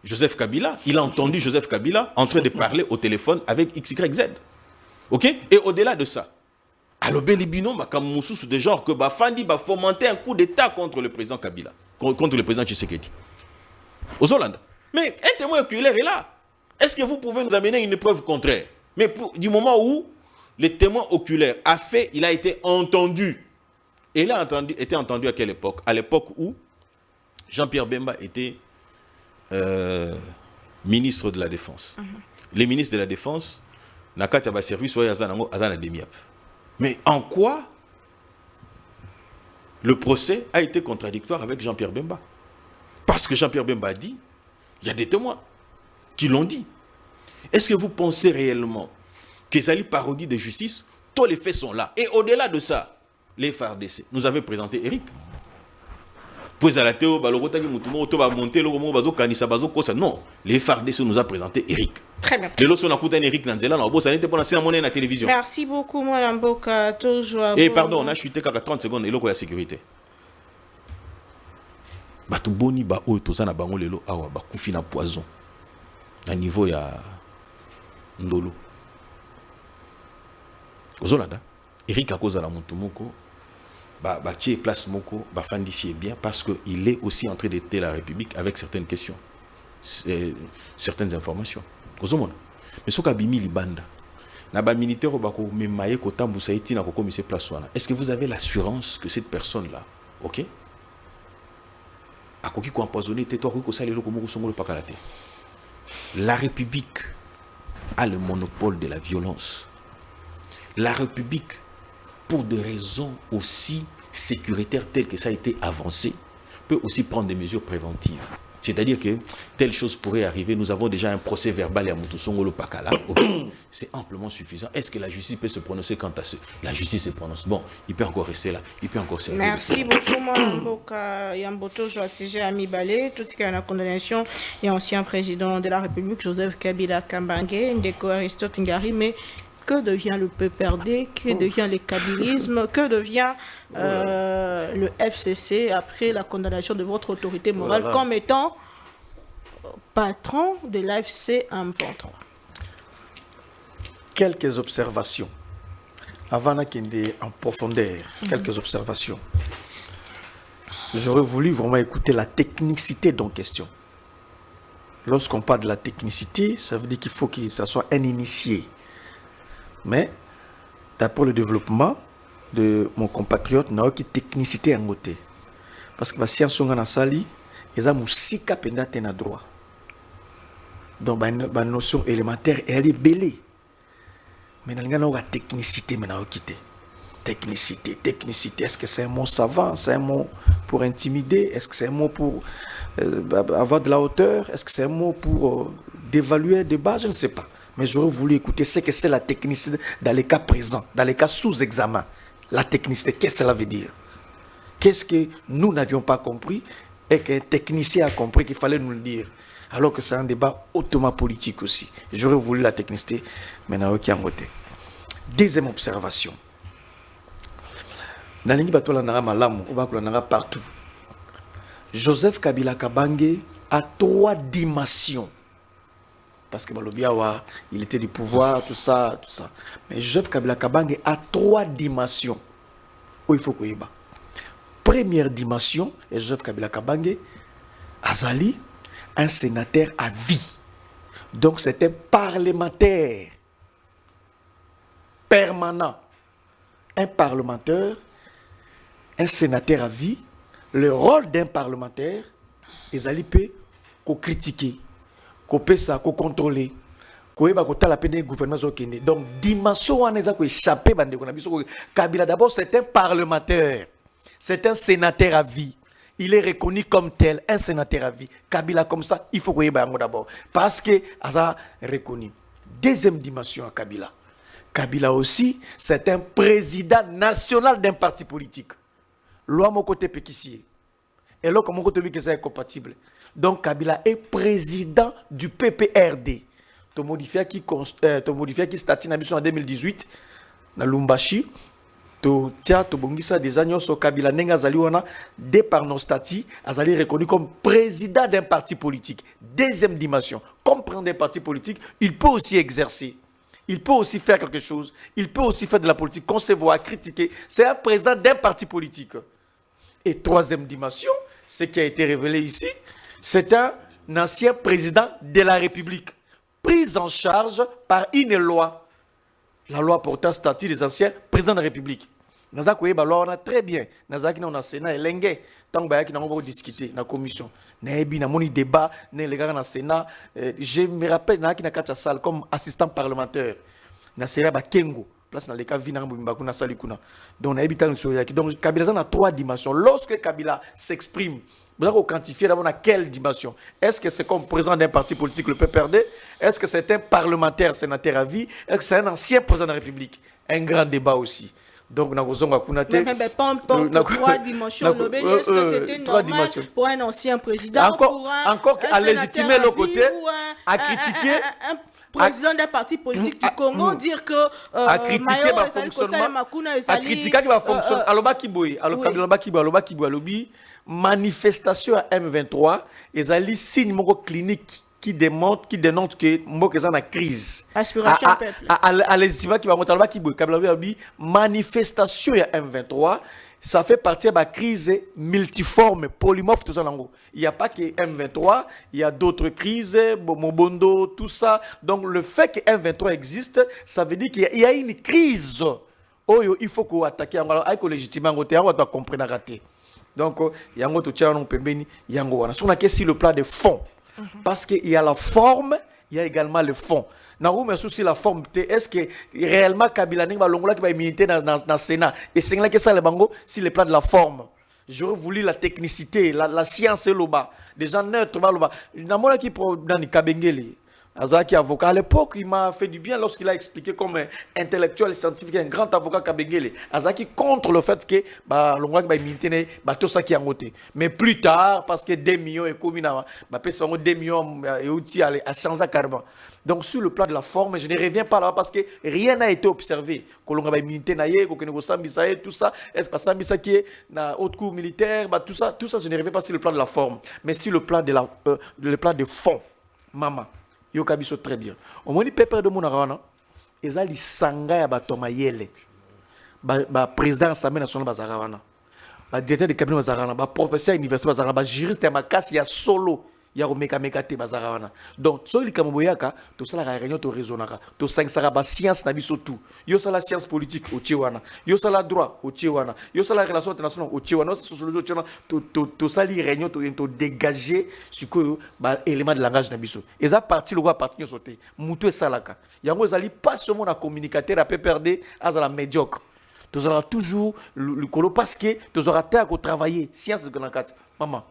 [SPEAKER 2] Joseph Kabila, il a entendu Joseph Kabila en train de parler au téléphone avec XYZ. Ok? Et au-delà de ça, alors Belibino, de genre que Bafandi va fomenter un coup d'État contre le président Kabila, contre le président Tshisekedi. Aux Hollande. Mais un témoin oculaire est là. Est-ce que vous pouvez nous amener une preuve contraire? Mais du moment où le témoin oculaire a fait, il a été entendu. Et il a été entendu à quelle époque? À l'époque où Jean-Pierre Bemba était ministre de la Défense. Les ministres de la Défense, Nakata va servir soit Azana Demiap. Mais en quoi le procès a été contradictoire avec Jean-Pierre Bemba? Parce que Jean-Pierre Bemba a dit, il y a des témoins qui l'ont dit. Est-ce que vous pensez réellement que Zali parodie de justice? Tous les faits sont là. Et au-delà de ça, les FARDC nous avaient présenté Eric. Non, les FARDC nous a présenté Eric.
[SPEAKER 1] Très bien. Merci beaucoup, Mme Boka.
[SPEAKER 2] Et pardon, on a chuté qu'à 30 secondes et là, il y a sécurité. Batu boni ba oyo tozana bango lelo awa ba kufi na poison na niveau ya ndolo ozolanda Eric akoza la muntu moko ba tie place moko ba fandisi bien parce que il est aussi en train d'aider la République avec certaines questions certaines informations ozomona mais soka bimi libanda na ba militaire bako memaye ko tambusa iti na ko commisser place wana. Est-ce que vous avez l'assurance que cette personne là, OK, la République a le monopole de la violence. La République, pour des raisons aussi sécuritaires telles que ça a été avancé, peut aussi prendre des mesures préventives. C'est-à-dire que telle chose pourrait arriver. Nous avons déjà un procès verbal à Moutoussongolo Pakala. Okay. C'est amplement suffisant. Est-ce que la justice peut se prononcer quant à ce? La justice se prononce. Bon, il peut encore rester là. Il peut encore servir.
[SPEAKER 1] Merci beaucoup, Mboka Yamboto, Joasige Amibale, tout ce qui est la condamnation et ancien président de la République, Joseph Kabila Kambangé, Ndeko Aristote Ngari, mais que devient le PPRD, que devient le kabylisme, que devient le FCC après la condamnation de votre autorité morale comme étant patron de l'AFC M23?
[SPEAKER 3] Quelques observations. Avant d'aller en profondeur, quelques observations. J'aurais voulu vraiment écouter la technicité en question. Lorsqu'on parle de la technicité, ça veut dire qu'il faut que ça soit un initié. Mais, d'après le développement de mon compatriote, il y a une technicité en côté. Parce que si on a sali, il y a un sika pendate na droit. Donc, une notion élémentaire, elle est belle. Mais il y a une technicité, mais technicité. Est-ce que c'est un mot savant? C'est un mot pour intimider? Est-ce que c'est un mot pour avoir de la hauteur? Est-ce que c'est un mot pour dévaluer des bas? Je ne sais pas. Mais j'aurais voulu écouter ce que c'est la technicité dans les cas présents, dans les cas sous examen. La technicité, qu'est-ce que cela veut dire? Qu'est-ce que nous n'avions pas compris et qu'un technicien a compris qu'il fallait nous le dire? Alors que c'est un débat hautement politique aussi. J'aurais voulu la technicité, mais n'a aucun côté. Deuxième observation. Dans les partout. Joseph Kabila Kabange a 3 dimensions parce que Balobiawa, il était du pouvoir, tout ça. Mais Joseph Kabila Kabange a 3 dimensions où il faut qu'on y va. Première dimension, et Joseph Kabila Kabange, Azali, un sénateur à vie. Donc c'est un parlementaire permanent. Un parlementaire, un sénateur à vie, le rôle d'un parlementaire, Azali peut critiquer, qu'on peut ça, qu'on contrôler, qu'on peut la peine du gouvernement. Donc dimension on est échappé. Kabila d'abord c'est un parlementaire, c'est un sénateur à vie. Il est reconnu comme tel, un sénateur à vie. Kabila comme ça, il faut qu'on y aille d'abord. Parce que Aza reconnu. Deuxième dimension à Kabila. Kabila aussi, c'est un président national d'un parti politique. Loi mon côté péquissier. Et là, comme mon côté que c'est incompatible. Donc Kabila est président du PPRD. Tu modifies qui statut en 2018 dans Lumbashi. Tu bongisa des agneaux sur Kabila Nenga Zaliwana, dès par nos statuts, Azali reconnu comme président d'un parti politique. Deuxième dimension, comme président d'un parti politique, il peut aussi exercer. Il peut aussi faire quelque chose. Il peut aussi faire de la politique, concevoir, critiquer. C'est un président d'un parti politique. Et troisième dimension, ce qui a été révélé ici, c'est un ancien président de la République, pris en charge par une loi. La loi portant statut des anciens présidents de la République. Nous avons très bien. Nous avons un Sénat et l'Engue. Tant que nous avons discuté dans la commission. Nous avons un débat dans le Sénat. Je me rappelle, nous avons une salle comme assistant parlementaire. Nous avons un Kengo. Place dans les cas Vinang Boumbakuna Salikuna. Donc, donc, Kabila a 3 dimensions. Lorsque Kabila s'exprime, vous avez quantifié d'abord à quelle dimension. Est-ce que c'est comme président d'un parti politique, le PPRD? Est-ce que c'est un parlementaire, sénateur à vie? Est-ce que c'est un ancien président de la République? Un grand débat aussi. Donc, nous avons
[SPEAKER 1] 3 dimensions. Est-ce que c'était normal pour un ancien président?
[SPEAKER 3] Encore à légitimer le côté, à critiquer.
[SPEAKER 1] Président d'un parti politique du Congo dire que
[SPEAKER 3] à critiquer ma fonctionnement, à critiquer ma fonctionnement. Alobi manifestation à M23, ils ont les signes cliniques qui dénoncent que Mboka est en crise.
[SPEAKER 1] Aspiration peuple.
[SPEAKER 3] À l'estimation qui va monter manifestation à M23. Ça fait partie de la crise multiforme, polymorphe, tout ça. Il n'y a pas que M23, il y a d'autres crises, Mobondo, tout ça. Donc le fait que M23 existe, ça veut dire qu'il y a une crise. Oh, il faut qu'on attaque, il faut légitimement, on doit comprendre rater. Donc, il y a un autre tchao, il y a un autre. On a sur le plan de fond. Parce qu'il y a la forme, il y a également le fond. Mais souci la forme, est-ce que réellement Kabila Nenga Longola qui va militer dans le Sénat? Et c'est là que ça le bango sur le plan de la forme. J'aurais voulu la technicité, la science et le bas. Des gens neutres, le bas. Namona qui pour dans le Kabengele. Azaki avocat à l'époque, il m'a fait du bien lorsqu'il a expliqué comme intellectuel scientifique, un grand avocat Kabengele. Azaki contre le fait que Longola qui va militer tout ça qui est en côté. Mais plus tard, parce que 2 millions et commis na 2 millions et aussi à changer carrément. Donc sur le plan de la forme, je ne reviens pas là parce que rien n'a été observé. Kolonga va militer naïe, ko sambisa tout ça, est-ce que sambisa qui est na haute cour militaire, tout ça je ne reviens pas sur le plan de la forme, mais sur le plan de le plan de fond. Maman, yo kabiso très bien. Au moins peuple de Monarana, ils ont li sanga ya batoma yele. Ba président Assemblée nationale bazarawana. Ba directeur de cabinet bazarawana, ba professeur universitaire bazarawana, ba juriste ya makasi ya solo. Ya romeka mekate bazarawana. Donc so li kamoboyaka to sala réunion to raisonnaka to sangsara ba science na biso tout. Yo sala science politique au Tchewana, yo sala droit au Tchewana, yo sala relations internationales au Tchewana, sociologie au Tchewana, to sali réunion to dégager sur que ba élément de langage na biso. Et ça parti le roi parti sauter. Mutu salaka. Yango zali pas seulement na communicateur à PPRD azala médiocre. Tu auras toujours le colo parce que tu auras terre à travailler science de la carte. Maman.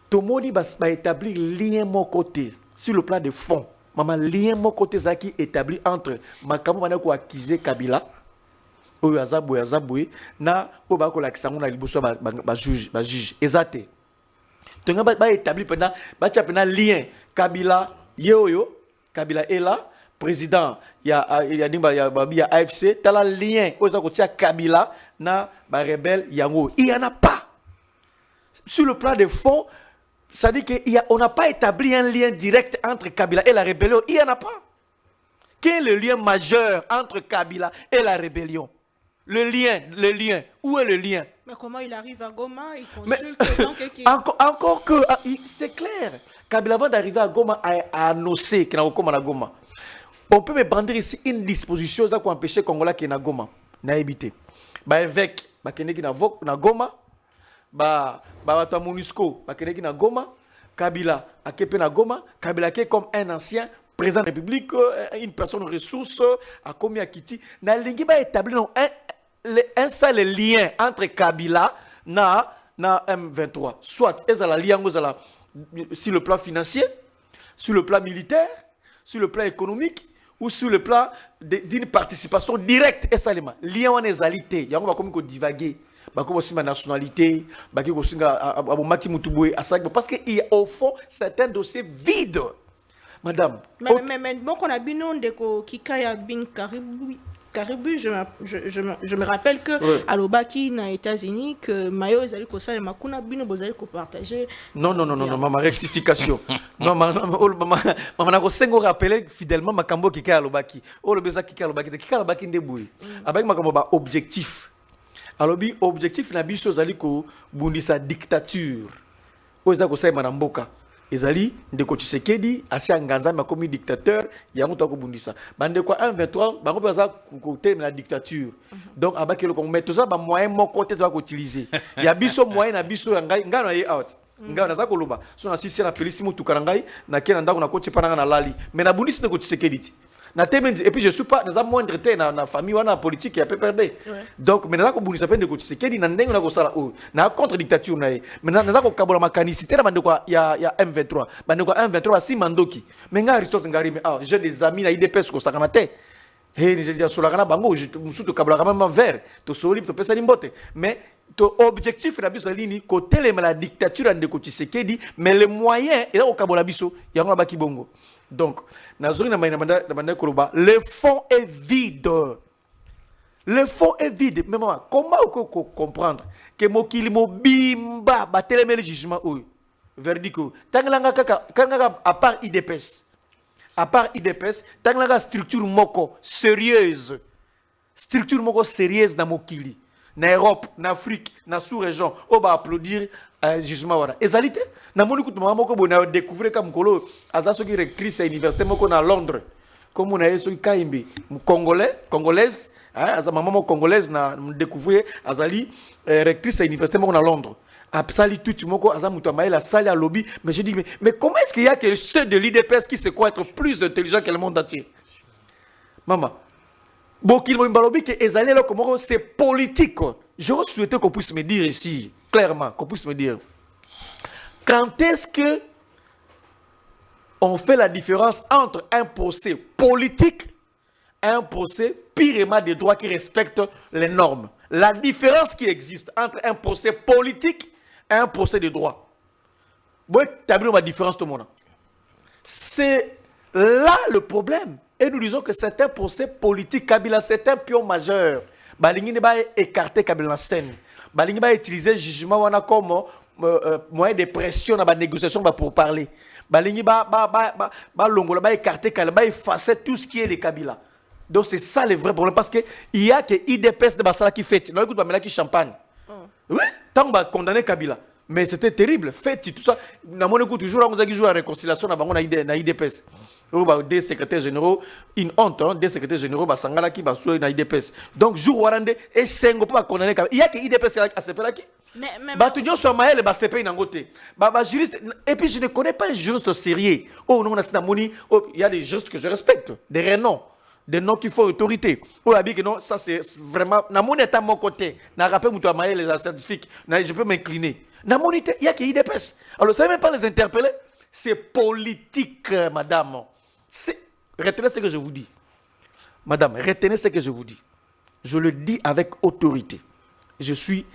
[SPEAKER 3] Tout le monde va établir lien mon côté sur le plan de fond. Maman, lien mon côté qui établi entre Makamo Manako accusé Kabila, Oyazaboué, na Obako Laxango na Liboso ba juge. Exacté. Tu vas établir pendant lien Kabila, Kabila est là, président, il y a AFC, tu as le lien Kabila na ba rebelle Yango. Il n'y en a pas. Sur le plan de fond, Ça dit qu'on n'a pas établi un lien direct entre Kabila et la rébellion. Il n'y en a pas. Quel est le lien majeur entre Kabila et la rébellion? Le lien. Où est le lien?
[SPEAKER 1] Mais comment il arrive à Goma? Il consulte donc
[SPEAKER 3] encore que, c'est clair. Kabila, avant d'arriver à Goma, a annoncé qu'il y a Goma. On peut me prendre ici une disposition qui empêche les Congolais qui sont à Goma. Na évité. Évêque, qui na Goma. Ba MONUSCO, qui na Goma. Kabila, qui na Goma. Kabila qui est comme un ancien président de la République, une personne ressource, a commis à Kiti. Na lingi ba établi un seul lien entre Kabila na M23. Soit ils ont la lien sur le plan financier, sur le plan militaire, sur le plan économique ou sur le plan d'une participation directe. Et ça les lien on est alité. Il y a comme qu'on divaguer. Comme aussi ma nationalité, parce qu'il y a au fond certains dossiers vides. Madame.
[SPEAKER 1] Mais bon, qu'on a bien nom de Kikaya bin Caribou, je me rappelle que à l'Obaki, aux États-Unis, que Mayo Zali Kosa et Makuna Bino Bozali ko partager.
[SPEAKER 3] Non, maman, rectification. Non, maman, n'a sengo rappeler fidèlement Makambo Kikaya à l'Obaki. Oh, le Beza Kikaya à l'Obaki ndeboui. Avec Makambo objectif. Alors, objectif na biso Zali ko bundisa dictature. Oza Kosa et Manamboka. Ezali ndeko Tshisekedi asi anganza makomi dictateur ya muto ko bundisa bande kwa 123 bango baza côté la dictature donc abaki le ko mettre ça ba moyen mon côté to ko utiliser ya biso moyen na biso ngai ngana ye out ngana naza ko loba so na sisi na pelisi mutu kana ngai na kena ndako na ko tshepana na lali mais na bundisa ndeko Tshisekedi na temendi et puis je suis pas dans moindre temps na famille wana politique ya PPRD donc mais naza ko bundisa pende ko Tshisekedi na ndengo na ko sala o na contre dictature na ye mais naza ko kabola makanicité na bande kwa ya M23 bande kwa M23 si mandoki mais nga Aristote ngari mais j'ai des amis na IDPS ko sakana te he je dis sur la kana bango je musu to kabola kama vert to soli to pesa limbote mais to objectif na biso lini ko telema la dictature de ko Tshisekedi mais les moyens et ko kabola biso ya ngaba ki bongo. Donc, le fond est vide. Le fond est vide. Mais maman, comment on peut comprendre que Mokili Mobimba bateleme le jugement ou verdict à part IDPS, tanglanga structure moko sérieuse dans Mokili, na Europe, na Afrique, na sous-région, on va applaudir jugement wala. Ezalité na moni kutu mama moko bona découvrir comme kolo azaso ki rectrice à université moko na Londres comme on a yeso kaimbi congolaise aza maman congolaise na découvrir azali rectrice à université moko na Londres absali tout moko aza mutu amaela sali à lobby mais je dis mais comment est-ce qu'il y a que ceux de l'IDPS qui se croient être plus intelligents que le monde entier maman bokil mo mbalobi que ezali là comment c'est politique. J'aurais souhaité qu'on puisse me dire ici clairement, qu'on puisse me dire quand est-ce que on fait la différence entre un procès politique et un procès purement des droits qui respectent les normes. La différence qui existe entre un procès politique et un procès de droit. Vous établir ma différence tout le monde. C'est là le problème. Et nous disons que c'est un procès politique. Kabila, c'est un pion majeur. Balingi ne va écarter Kabila la scène. Balingi va utiliser le jugement comme moyen de pression dans la négociation pour parler. Balingi va écarter Kabila, va effacer tout ce qui est le Kabila. Donc c'est ça le vrai problème. Parce qu'il y a que IDPS de Bassala qui fait. Non, écoute, pas qui champagne. Oui, tant qu'on va condamner Kabila. Mais c'était terrible. Fait tout ça. Dans mon écoute, toujours, on a joué à la réconciliation dans IDPS. Des secrétaires généraux, une honte, des secrétaires généraux, Sangala qui va sur l'IDPS. Donc, jour Warande, et Sengo pas condamner. Il y a que IDPS à ce là qui. Mais Batunion soit Maël et Bassepe Nangote. Juriste, et puis je ne connais pas un juriste sérieux. Oh non, il y a des juristes que je respecte, des renoms, des noms qui font autorité. Oh, que non, ça c'est vraiment. Namon est à mon côté. N'a rappelé Moutou Maël les scientifiques. Je peux m'incliner. Namon, il y a que IDPS. Alors, ça ne veut même pas les interpeller. C'est politique, madame. Retenez ce que je vous dis. Madame, retenez ce que je vous dis. Je le dis avec autorité. Je suis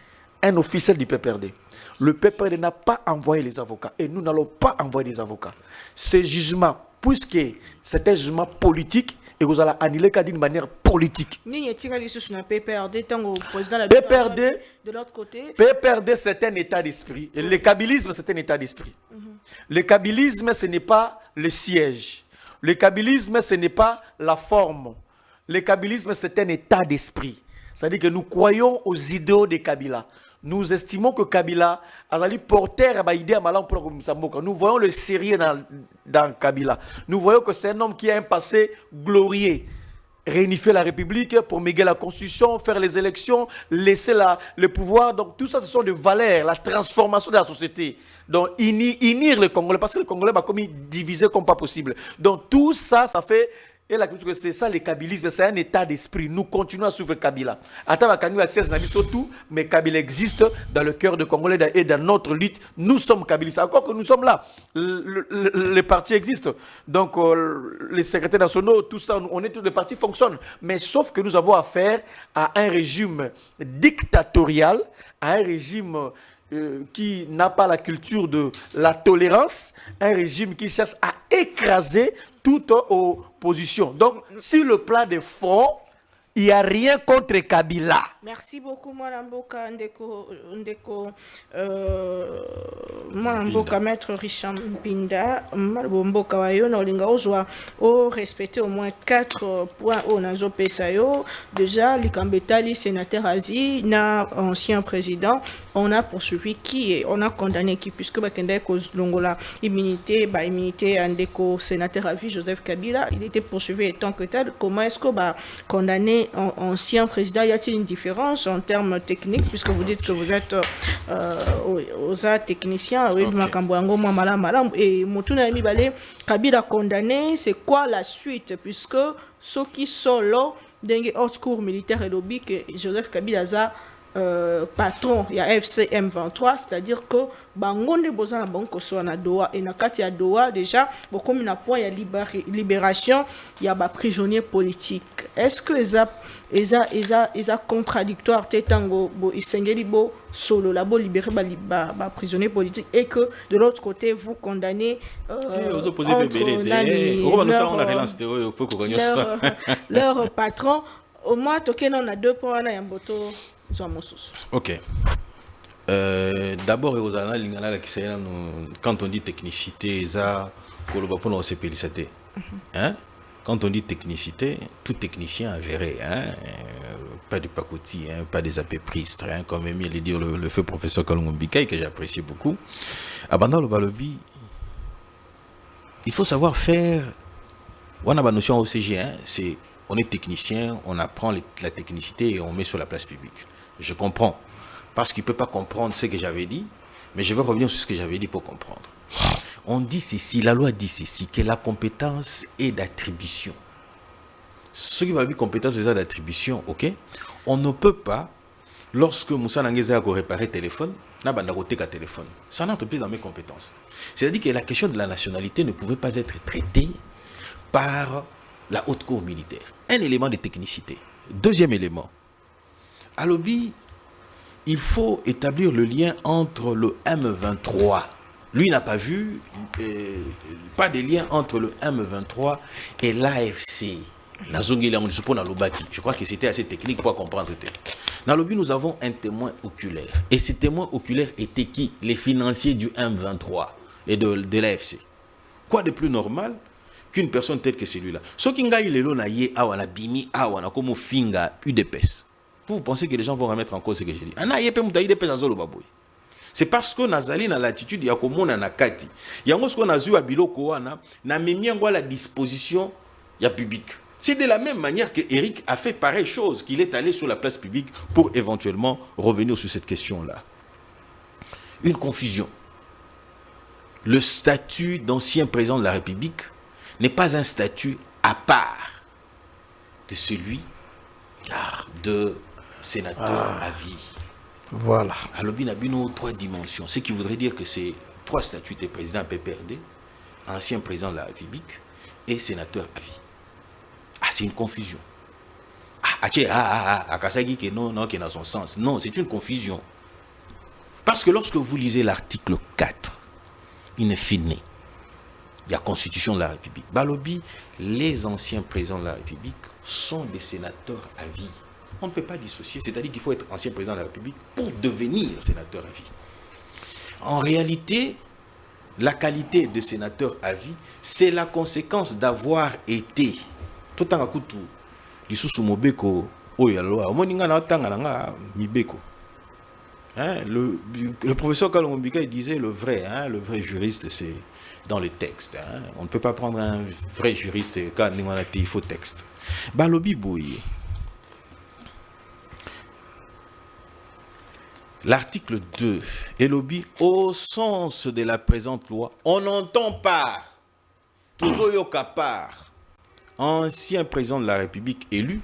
[SPEAKER 3] un officiel du PPRD. Le PPRD n'a pas envoyé les avocats. Et nous n'allons pas envoyer des avocats. Ce jugement, puisque c'est un jugement politique, et vous allez annuler d'une manière politique.
[SPEAKER 1] PPRD,
[SPEAKER 3] de l'autre côté. PPRD, c'est un état d'esprit. Et le kabylisme, c'est un état d'esprit. Le kabylisme, ce n'est pas le siège. Le kabylisme, ce n'est pas la forme. Le kabylisme, c'est un état d'esprit. C'est-à-dire que nous croyons aux idéaux de Kabila. Nous estimons que Kabila a porté à l'idée de Nous voyons le sérieux dans Kabila. Nous voyons que c'est un homme qui a un passé glorieux. Réunifier la République, promulguer la Constitution, faire les élections, laisser le pouvoir. Donc tout ça, ce sont des valeurs, la transformation de la société. Donc unir les Congolais, parce que les Congolais sont comme divisés comme pas possible. Donc tout ça, ça fait... Et la question, c'est ça le kabylisme, c'est un état d'esprit. Nous continuons à suivre Kabila. Attends, mais Kabila existe dans le cœur de Congolais et dans notre lutte. Nous sommes kabylistes. Encore que nous sommes là, les partis existent. Donc, les secrétaires nationaux, tout ça, on est tous les partis fonctionnent. Mais sauf que nous avons affaire à un régime dictatorial, à un régime qui n'a pas la culture de la tolérance, un régime qui cherche à écraser toute opposition. Donc, sur le plan de fond, il n'y a rien contre Kabila.
[SPEAKER 1] Merci beaucoup, Mwanamboka Mwanamboka Maître Richard Mpinda, Mwanamboka Wayo, Olinga Ozwa, respecter au moins 4 points au Nazo Pesayo. Déjà, Likambetali, sénateur Azi, na ancien président, on a poursuivi qui on a condamné qui, puisque Bakende cause Longola, immunité, Andeko, sénateur Avi, Joseph Kabila, il était poursuivi étant que tel. Comment est-ce que condamner ancien président, y a-t-il une différence en termes techniques, puisque vous dites que vous êtes aux techniciens, oui, et Motuna Mibale, Kabila condamné, c'est quoi la suite, puisque ceux qui sont là, dans les hautes cours militaires et lobby, que Joseph Kabila a patron, il y a FCM 23, c'est-à-dire que bangonde boza na banko so na Doha et na kati ya Doha déjà beaucoup na point ya libération il y a ba prisonniers politiques. Est-ce que les contradictoire tetango bo isengeli bo solo la bo libérer ba prisonniers politiques et que de l'autre côté vous condamnez leur patron. Au moins token on a 2 points na yamboto.
[SPEAKER 2] Ok. D'abord, quand on dit technicité, quand on dit technicité, tout technicien a géré. Pas de pacotille, pas des apépristes, comme aimait le dire le feu professeur Kalungombikaï, que j'apprécie beaucoup. Abandon le balobi, il faut savoir faire. On a une notion au CG, c'est on est technicien, on apprend la technicité et on met sur la place publique. Je comprends. Parce qu'il ne peut pas comprendre ce que j'avais dit, mais je vais revenir sur ce que j'avais dit pour comprendre. On dit ceci, la loi dit ceci, que la compétence est d'attribution. Ce qui va dire compétence est d'attribution, ok? On ne peut pas, lorsque Moussa Nangeza a réparé téléphone, n'a pas de téléphone. Ça n'entre plus dans mes compétences. C'est-à-dire que la question de la nationalité ne pouvait pas être traitée par la haute cour militaire. Un élément de technicité. Deuxième élément. À l'OBI, il faut établir le lien entre le M23. Lui n'a pas vu, pas de lien entre le M23 et l'AFC. Je crois que c'était assez technique pour comprendre. Dans l'OBI, nous avons un témoin oculaire. Et ce témoin oculaire était qui? Les financiers du M23 et de l'AFC. Quoi de plus normal qu'une personne telle que celui-là? Ce qui est là, bimi awana comme finga UDPS. Vous pensez que les gens vont remettre en cause ce que j'ai dit? C'est parce que Nazali na l'attitude ya komona na kati. Yango ce qu'on a vu à biloko wana na memi ngo la disposition ya public. C'est de la même manière que Eric a fait pareille chose, qu'il est allé sur la place publique pour éventuellement revenir sur cette question-là. Une confusion. Le statut d'ancien président de la République n'est pas un statut à part de celui de sénateur à vie.
[SPEAKER 3] Voilà.
[SPEAKER 2] Alors, il y a 3 dimensions. Ce qui voudrait dire que c'est 3 statuts de président PPRD, ancien président de la République et sénateur à vie. Ah, c'est une confusion. Akasagi que non, qui est dans son sens. Non, c'est une confusion. Parce que lorsque vous lisez l'article 4, in fine, il y a Constitution de la République. Balobi, les anciens présidents de la République sont des sénateurs à vie. On ne peut pas dissocier, c'est-à-dire qu'il faut être ancien président de la République pour devenir sénateur à vie. En réalité, la qualité de sénateur à vie, c'est la conséquence d'avoir été. Tout en akutu, lisusu mobeko oyaloa. Omoninga na tanga nga mibeko. Hein, le professeur Kalongombika disait le vrai juriste, c'est dans le texte. Hein. On ne peut pas prendre un vrai juriste quand on a il faut texte. Balobi Boye. L'article 2, Elobi, au sens de la présente loi, on entend par, Tozoyoka par, ancien président de la République élu,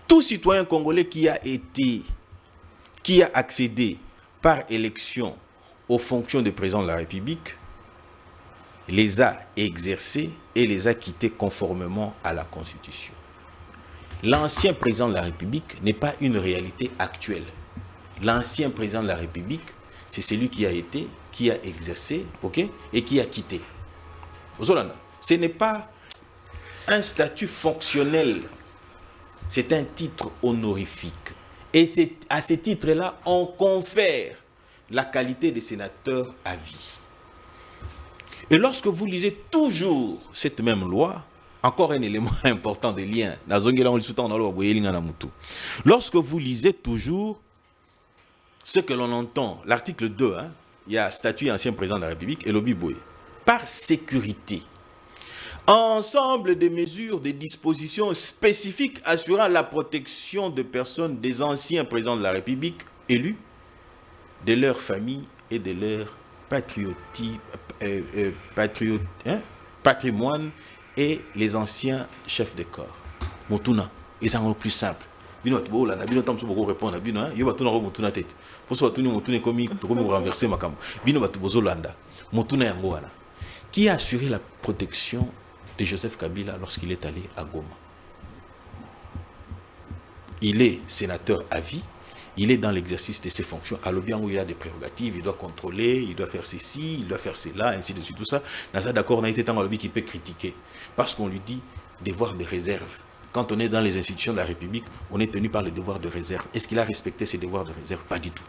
[SPEAKER 2] tout citoyen congolais qui a accédé par élection aux fonctions de président de la République, les a exercés et les a quittés conformément à la Constitution. L'ancien président de la République n'est pas une réalité actuelle. L'ancien président de la République, c'est celui qui a exercé, ok, et qui a quitté. Ce n'est pas un statut fonctionnel, c'est un titre honorifique. Et c'est à ce titre-là, on confère la qualité de sénateur à vie. Et lorsque vous lisez toujours cette même loi, encore un élément important de lien, lorsque vous lisez toujours ce que l'on entend, l'article 2, hein, il y a statut ancien président de la République et Lobi Boye, par sécurité, ensemble des mesures, des dispositions spécifiques assurant la protection de personnes des anciens présidents de la République élus, de leurs familles et de leur patrimoine et les anciens chefs de corps. Motuna, ils sont plus simples. Bino bola na bino tamso boko répondre bino hein yo batuna ko motuna tete poso batuni motuna komi renverser makambo bino batu bozolanda motuna yango wana qui a assuré la protection de Joseph Kabila lorsqu'il est allé à Goma. Il est sénateur à vie, il est dans l'exercice de ses fonctions. À l'Obiango, il a des prérogatives, il doit contrôler, il doit faire ceci, il doit faire cela, ainsi de suite, tout ça. Dans ça, d'accord, on a été tant à l'Obi qui peut critiquer parce qu'on lui dit devoir de réserve. Quand on est dans les institutions de la République, on est tenu par le devoir de réserve. Est-ce qu'il a respecté ses devoirs de réserve? Pas du tout.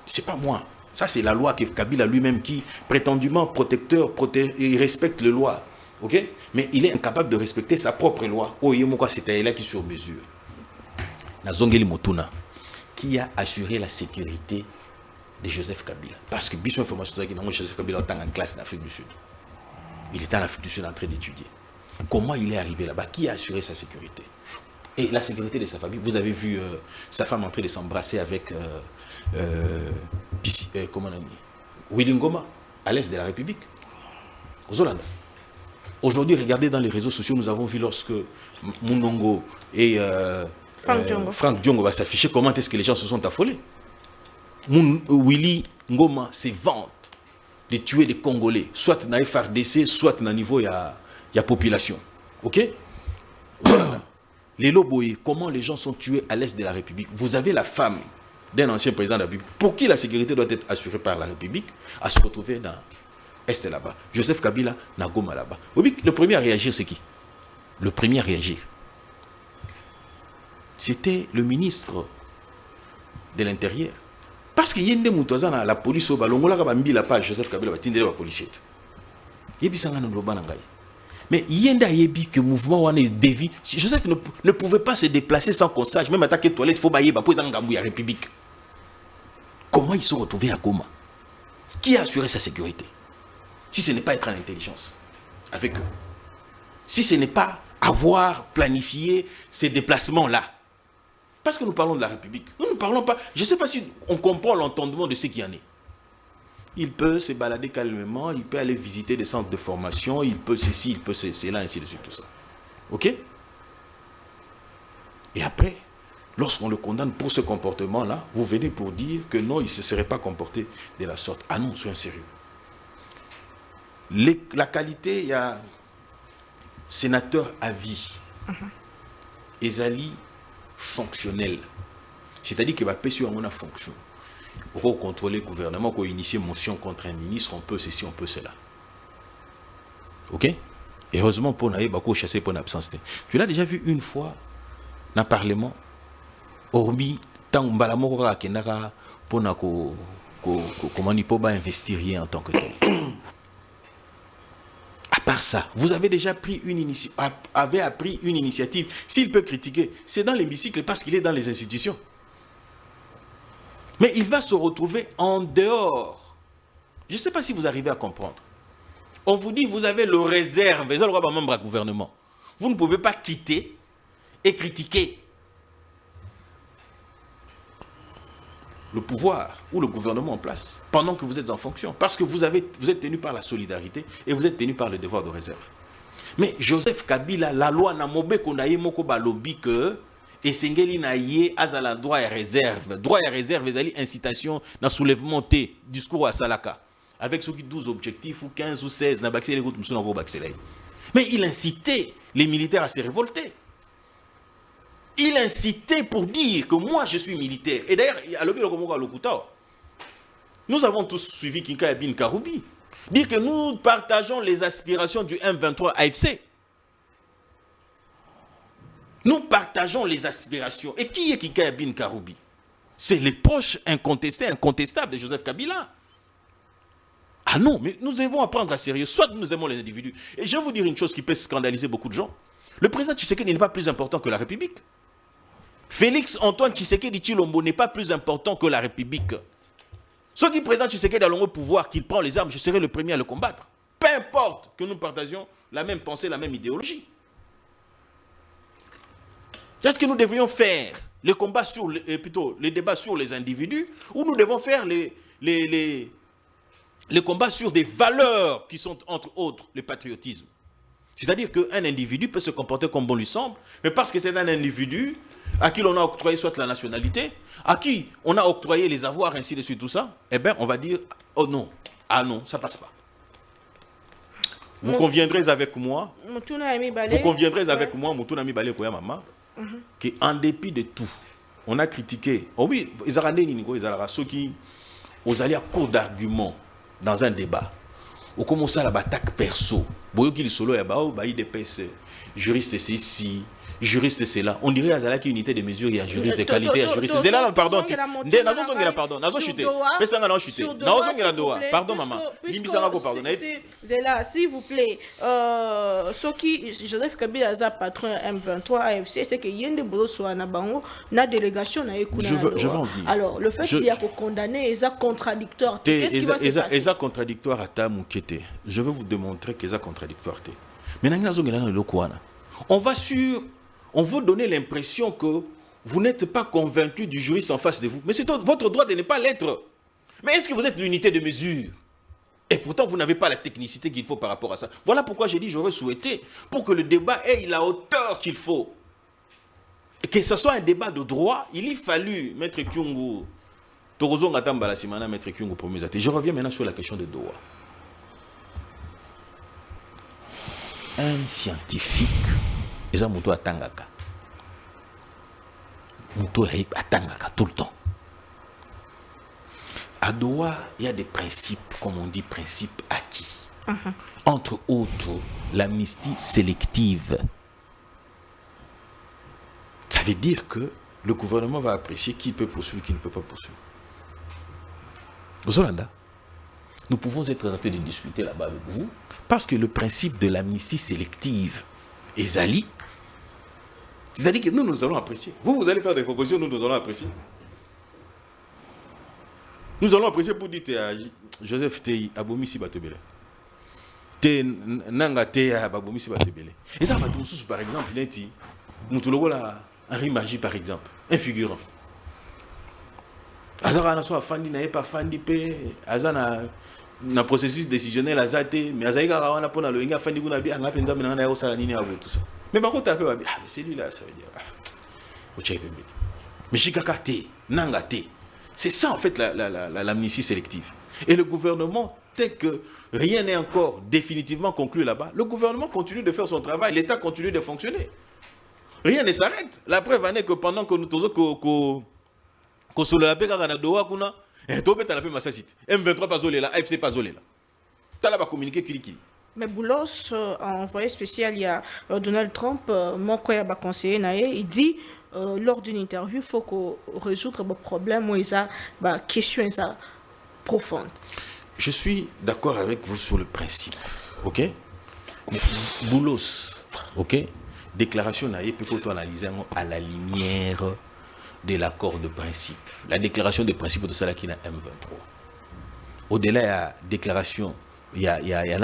[SPEAKER 2] C'est pas moi. Ça, c'est la loi que Kabila lui-même qui, prétendument protecteur, il respecte les lois. Ok? Mais il est incapable de respecter sa propre loi. Oh, c'était là qui sur mesure. Nazongeli Motuna, qui a assuré la sécurité de Joseph Kabila. Parce que Bisson information que Joseph Kabila est en classe d'Afrique du Sud. Il était en Afrique du Sud en train d'étudier. Comment il est arrivé là-bas? Qui a assuré sa sécurité? Et la sécurité de sa famille. Vous avez vu sa femme en train de s'embrasser avec comment on a dit, Willy Ngoma, à l'est de la République, aux Hollandais. Aujourd'hui, regardez dans les réseaux sociaux, nous avons vu lorsque Munongo et Franck Diongo va s'afficher, comment est-ce que les gens se sont affolés. Willy Ngoma se vante de tuer des Congolais, soit dans la FRDC, soit dans le niveau il y a population. Ok? Les Loboye, comment les gens sont tués à l'est de la République. Vous avez la femme d'un ancien président de la République, pour qui la sécurité doit être assurée par la République, à se retrouver dans l'est là-bas. Joseph Kabila, Nagoma là-bas. Le premier à réagir, c'est qui? Le premier à réagir, c'était le ministre de l'Intérieur. Parce qu'il y a des moutouazans, la police au ballon, la page Joseph Kabila va tindre la police. Mais il y a que le mouvement dévi. Joseph ne pouvait pas se déplacer sans qu'on sache, même attaquer les toilettes, il faut bailler, pour la République. Comment ils sont retrouvés à Goma? Qui a assuré sa sécurité? Si ce n'est pas être en intelligence avec eux, si ce n'est pas avoir planifié ces déplacements-là. Parce que nous parlons de la République. Nous ne parlons pas. Je ne sais pas si on comprend l'entendement de ce qui en est. Il peut se balader calmement, il peut aller visiter des centres de formation, il peut ceci, il peut cela, ainsi de suite, tout ça. Ok? Et après, lorsqu'on le condamne pour ce comportement-là, vous venez pour dire que non, il ne se serait pas comporté de la sorte. Ah non, soyons sérieux. La qualité, il y a sénateur à vie. Ezali fonctionnel. C'est-à-dire qu'il va payer sur une fonction. Pour contrôler le gouvernement, pour initier motion contre un ministre, on peut ceci, on peut cela. Ok? Et heureusement, pour n'aller pas chasser pour l'absence. Tu l'as déjà vu une fois dans le Parlement, hormis tant que Balamoko Kenara pour comment il peut pas investir rien en tant que tel. À part ça, vous avez déjà pris appris une initiative. S'il peut critiquer, c'est dans l'hémicycle parce qu'il est dans les institutions. Mais il va se retrouver en dehors. Je ne sais pas si vous arrivez à comprendre. On vous dit, vous avez le réserve, vous avez le droit de membre du gouvernement. Vous ne pouvez pas quitter et critiquer le pouvoir ou le gouvernement en place pendant que vous êtes en fonction. Parce que vous êtes tenu par la solidarité et vous êtes tenu par le devoir de réserve. Mais Joseph Kabila, la loi n'a mobé qu'on a moko balobi que et sengeli na yé azala droit et réserve. Droit et réserve, les alliés incitation dans soulèvement T, discours à Salaka. Avec ceux qui 12 objectifs ou 15 ou 16, mais il incitait les militaires à se révolter. Il incitait pour dire que moi je suis militaire. Et d'ailleurs, nous avons tous suivi Kinka Bin Karoubi. Dire que nous partageons les aspirations du M23 AFC. Nous partageons les aspirations. Et qui est Kinka Bin Karoubi? C'est les proches incontestables de Joseph Kabila. Ah non, mais nous devons apprendre à sérieux. Soit nous aimons les individus. Et je vais vous dire une chose qui peut scandaliser beaucoup de gens. Le président Tshisekedi n'est pas plus important que la République. Félix Antoine Tshisekedi Tshilombo n'est pas plus important que la République. Ceux qui présentent Tshisekedi à le pouvoir, qu'il prend les armes, je serai le premier à le combattre. Peu importe que nous partagions la même pensée, la même idéologie. Est-ce que nous devrions faire les combats plutôt les débats sur les individus, ou nous devons faire les combats sur des valeurs qui sont entre autres le patriotisme? C'est-à-dire qu'un individu peut se comporter comme bon lui semble, mais parce que c'est un individu à qui l'on a octroyé soit la nationalité, à qui on a octroyé les avoirs, ainsi de suite, tout ça, eh bien, on va dire, oh non, ah non, ça passe pas. Vous conviendrez avec moi, Moutounami Balé Koya Mama, qu'en dépit de tout, on a critiqué, oh oui, ils ont ceux qui ont allé à court d'arguments dans un débat. Ou comme ça, la attaque perso. Boyo qui solo ya bao ba IDPS juriste c'est ici, juriste c'est là. On dirait azala qui unité de mesure, il y a juriste de qualité, il y a juriste. C'est là pardon. Nazo songela pardon, nazo chuté. Pesanga na chuté. Nazo songela doa. Pardon maman. Limbisanga ko pardon.
[SPEAKER 1] C'est là s'il vous plaît. Ce qui Joseph Kabila a patron M23 AFC c'est que yende bolo so na bango na délégation na ekuna.
[SPEAKER 2] Je veux en venir.
[SPEAKER 1] Alors le fait qu'il y a qu'on condamner est contradictoire. Qu'est-ce qui va se passer?
[SPEAKER 2] Est contradictoire à ta moukete. Je veux vous démontrer que c'est contradictoire. On veut donner l'impression que vous n'êtes pas convaincu du juriste en face de vous. Mais c'est votre droit de ne pas l'être. Mais est-ce que vous êtes l'unité de mesure? Et pourtant, vous n'avez pas la technicité qu'il faut par rapport à ça. Voilà pourquoi j'ai dit j'aurais souhaité, pour que le débat ait la hauteur qu'il faut. Et que ce soit un débat de droit, il y fallu Maître Kyungu, Torozo Ngatambala Simana, Maître Kyungu, premier. Je reviens maintenant sur la question de Doha. Un scientifique, ils ont muto atangaka. Muto atangaka tout le temps. À Doha, il y a des principes, comme on dit, principes acquis. Entre autres, l'amnistie sélective. Ça veut dire que le gouvernement va apprécier qui peut poursuivre, qui ne peut pas poursuivre. Zolanda, nous pouvons être en train de discuter là-bas avec vous, parce que le principe de l'amnistie sélective est Zali. C'est-à-dire que nous allons apprécier. Vous allez faire des propositions, nous allons apprécier. Nous allons apprécier pour dire à Joseph Tei Abomisi Batebele. Te Nanga Tei Abomisi Batebele. Et ça va tout sous par exemple, il est Moutoulogola Henri Magie par exemple, un figurant. Azara na so afandi na pas fandi pe azana na processus décisionnel azate mais azaïga rawana pona lo inga fandi kuna bi anga penza menanga yo sala nini abo tout ça. Mais par contre après mais celui-là ça veut dire mais chikakate nangate. C'est ça en fait l'amnistie sélective. Et le gouvernement, tel que rien n'est encore définitivement conclu là-bas, le gouvernement continue de faire son travail, l'État continue de fonctionner. Rien ne s'arrête. La preuve en est que pendant que nous tous que sur la paix kana doa kuna tobé ta la paix massacite M23 pas zolé là AFC pas zolé là tala ba communiquer kili.
[SPEAKER 1] Mais Boulos envoyé spécial il y a Donald Trump mon koya ba conseiller naé il dit lors d'une interview il faut qu'on résoudre le problème où il a question ça profonde.
[SPEAKER 2] Je suis d'accord avec vous sur le principe, ok? Mais Boulos, ok? Déclaration naïe peut analyser à la lumière de l'accord de principe. La déclaration de principe de celle qui n'a M23. Au-delà, il y a déclaration, il y a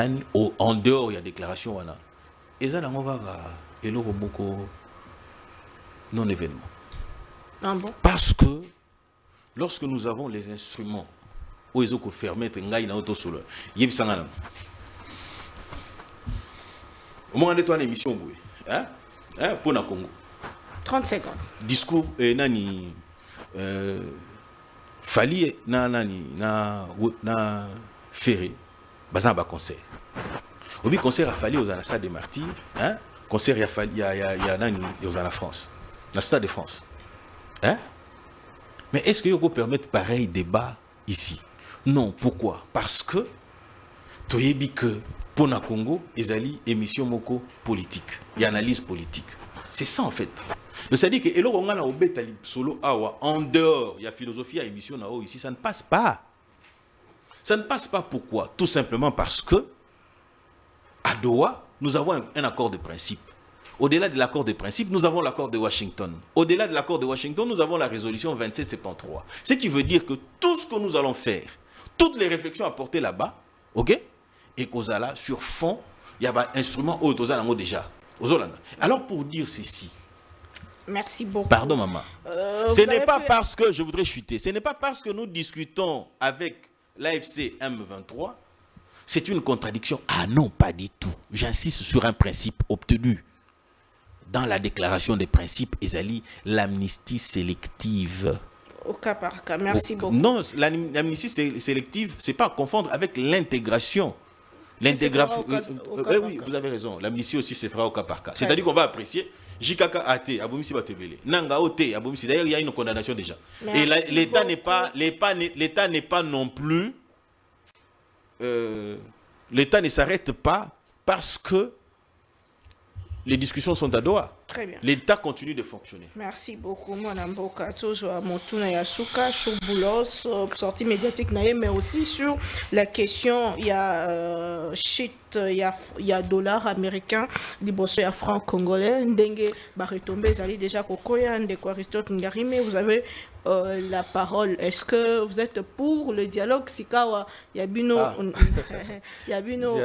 [SPEAKER 2] en dehors, il y a déclaration. Et ça, on va et le non-événement.
[SPEAKER 1] Ah bon?
[SPEAKER 2] Parce que lorsque nous avons les instruments, où ils ont fermé, au moins, on a une émission pour le Congo.
[SPEAKER 1] 30 secondes.
[SPEAKER 2] Discours, nani, Fali, na Ferré, bazan ba concert. Au bi concert a Fali aux Stade des Martyrs, hein? Concert il y a nani aux la France, la Stade de France, hein? Mais est-ce que vous permettre pareil débat ici? Non, pourquoi? Parce que toyebi que pour na Congo, ezali émission moko politique, il y a analyse politique. C'est ça en fait. C'est-à-dire que elo ngana obeta solo awa en dehors, il y a philosophie à émission na ici, ça ne passe pas. Ça ne passe pas pourquoi? Tout simplement parce que à Doha, nous avons un accord de principe. Au-delà de l'accord de principe, nous avons l'accord de Washington. Au-delà de l'accord de Washington, nous avons la résolution 2773. Ce qui veut dire que tout ce que nous allons faire, toutes les réflexions apportées là-bas, ok? Et qu'aux là, sur fond, il y a un instrument au déjà. Alors pour dire ceci.
[SPEAKER 1] Merci beaucoup.
[SPEAKER 2] Pardon maman. Ce n'est pas parce que je voudrais chuter. Ce n'est pas parce que nous discutons avec l'AFC M23. C'est une contradiction. Ah non, pas du tout. J'insiste sur un principe obtenu dans la déclaration des principes, Ezali, l'amnistie sélective.
[SPEAKER 1] Au cas par cas. Merci beaucoup.
[SPEAKER 2] Non, l'amnistie sélective, c'est pas à confondre avec l'intégration. L'intégration. Oui, vous avez raison. L'amnistie aussi se fera au cas par cas. C'est-à-dire qu'on va apprécier. JKK AT, Aboumisi Batebele. Nanga OT, Aboumisi. D'ailleurs, il y a une condamnation déjà.
[SPEAKER 1] Merci.
[SPEAKER 2] Et l'État n'est pas non plus. L'État ne s'arrête pas parce que les discussions sont à Doha.
[SPEAKER 1] Très bien.
[SPEAKER 2] L'État continue de fonctionner.
[SPEAKER 1] Merci beaucoup. Moi, Namboka, toujours Motuna Yasuka, sur Boulos, sortie médiatique, mais aussi sur la question, il y a shit, il y a dollar américain, il y a franc congolais, Ndenge, Baritombe, Zali déjà Kokoya, Ndeko Aristote Ngarime, vous avez la parole. Est-ce que vous êtes pour le dialogue? Sikawa, Yabino,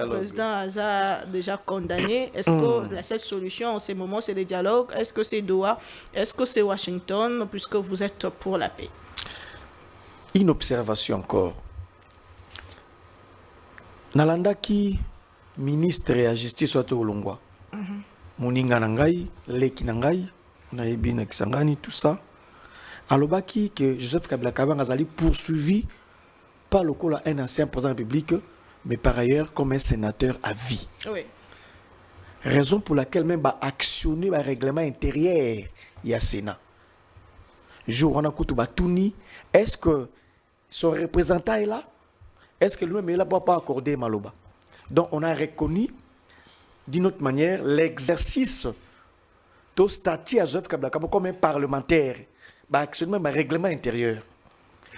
[SPEAKER 1] président Aza déjà condamné. Est-ce que cette solution en ce moment c'est le dialogue? Est-ce que c'est Doha? Est-ce que c'est Washington? Puisque vous êtes pour la paix.
[SPEAKER 3] Une observation encore. Nalanda qui ministre de la justice soit au Longwa. Moninga nangai, leki nangai, naebi na kisangani tout ça. Alobaki que Joseph Kabila Kabanga Azali poursuivi par le col un ancien président de la République, mais par ailleurs comme un sénateur à vie.
[SPEAKER 1] Oui.
[SPEAKER 3] Raison pour laquelle même actionner le règlement intérieur il y a Sénat. Jour on a coutu Batouni, est-ce que son représentant est là? Est-ce que lui-même est là pour pas accorder Maloba? Donc on a reconnu d'une autre manière l'exercice de statut à Joseph Kabila Kabanga comme un parlementaire. Actionner un règlement intérieur.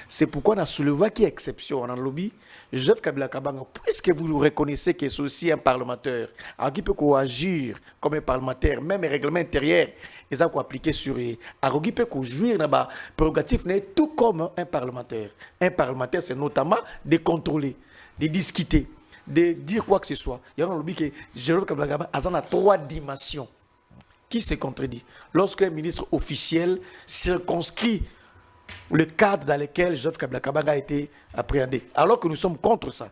[SPEAKER 3] C'est pourquoi on a soulevé qui est exception en lobby. Joseph Kabila Kabanga, puisque vous reconnaissez que c'est aussi un parlementaire, alors qui peut agir comme un parlementaire, même un règlement intérieur, ils ont appliqué sur eux. Alors qui peut jouir dans la prérogative, tout comme un parlementaire. Un parlementaire, c'est notamment de contrôler, de discuter, de dire quoi que ce soit. Il y a un lobby que Joseph Kabila Kabanga a 3 dimensions. Qui se contredit? Lorsqu'un ministre officiel circonscrit le cadre dans lequel Joseph Kabila Kabanga a été appréhendé, alors que nous sommes contre ça.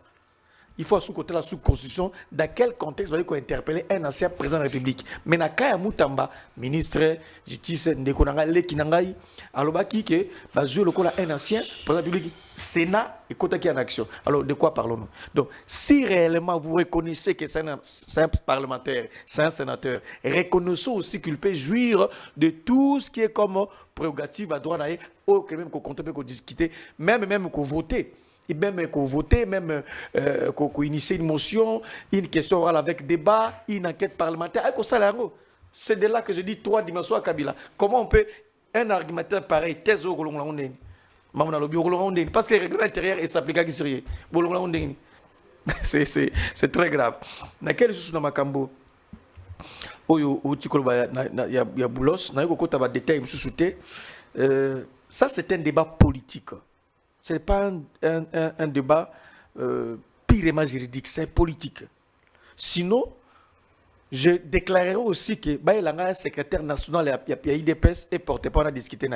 [SPEAKER 3] Il faut sous-côté la sous-constitution, dans quel contexte va-t-il interpeller un ancien président de la République? Mais Nakaya Moutamba, ministre justice Ndekonanga Lekinangai, alobaki que jouer le coup un ancien président de la République, Sénat et côté qui en action. Alors de quoi parlons-nous? Donc si réellement vous reconnaissez que c'est un parlementaire, c'est un sénateur, reconnaissez aussi qu'il peut jouir de tout ce qui est comme prérogative à droit d'aller, ou même qu'on compte, qu'on discuter, même qu'on voter. Et même qu'on voter, même qu'on initie une motion, une question orale avec débat, une enquête parlementaire. C'est de là que je dis 3 dimensions à Kabila. Comment on peut, un argumentaire pareil, thèse au Parce que le règlement intérieur est s'applique à qui c'est très grave. Na quel sous na makambo oyo utikoloba ya boulos na yoko ba détail msusute. Ça c'est un débat politique. C'est pas un débat purement juridique, c'est politique. Sinon, je déclarerai aussi que un secrétaire national de l'IDPS est porté par la discuter.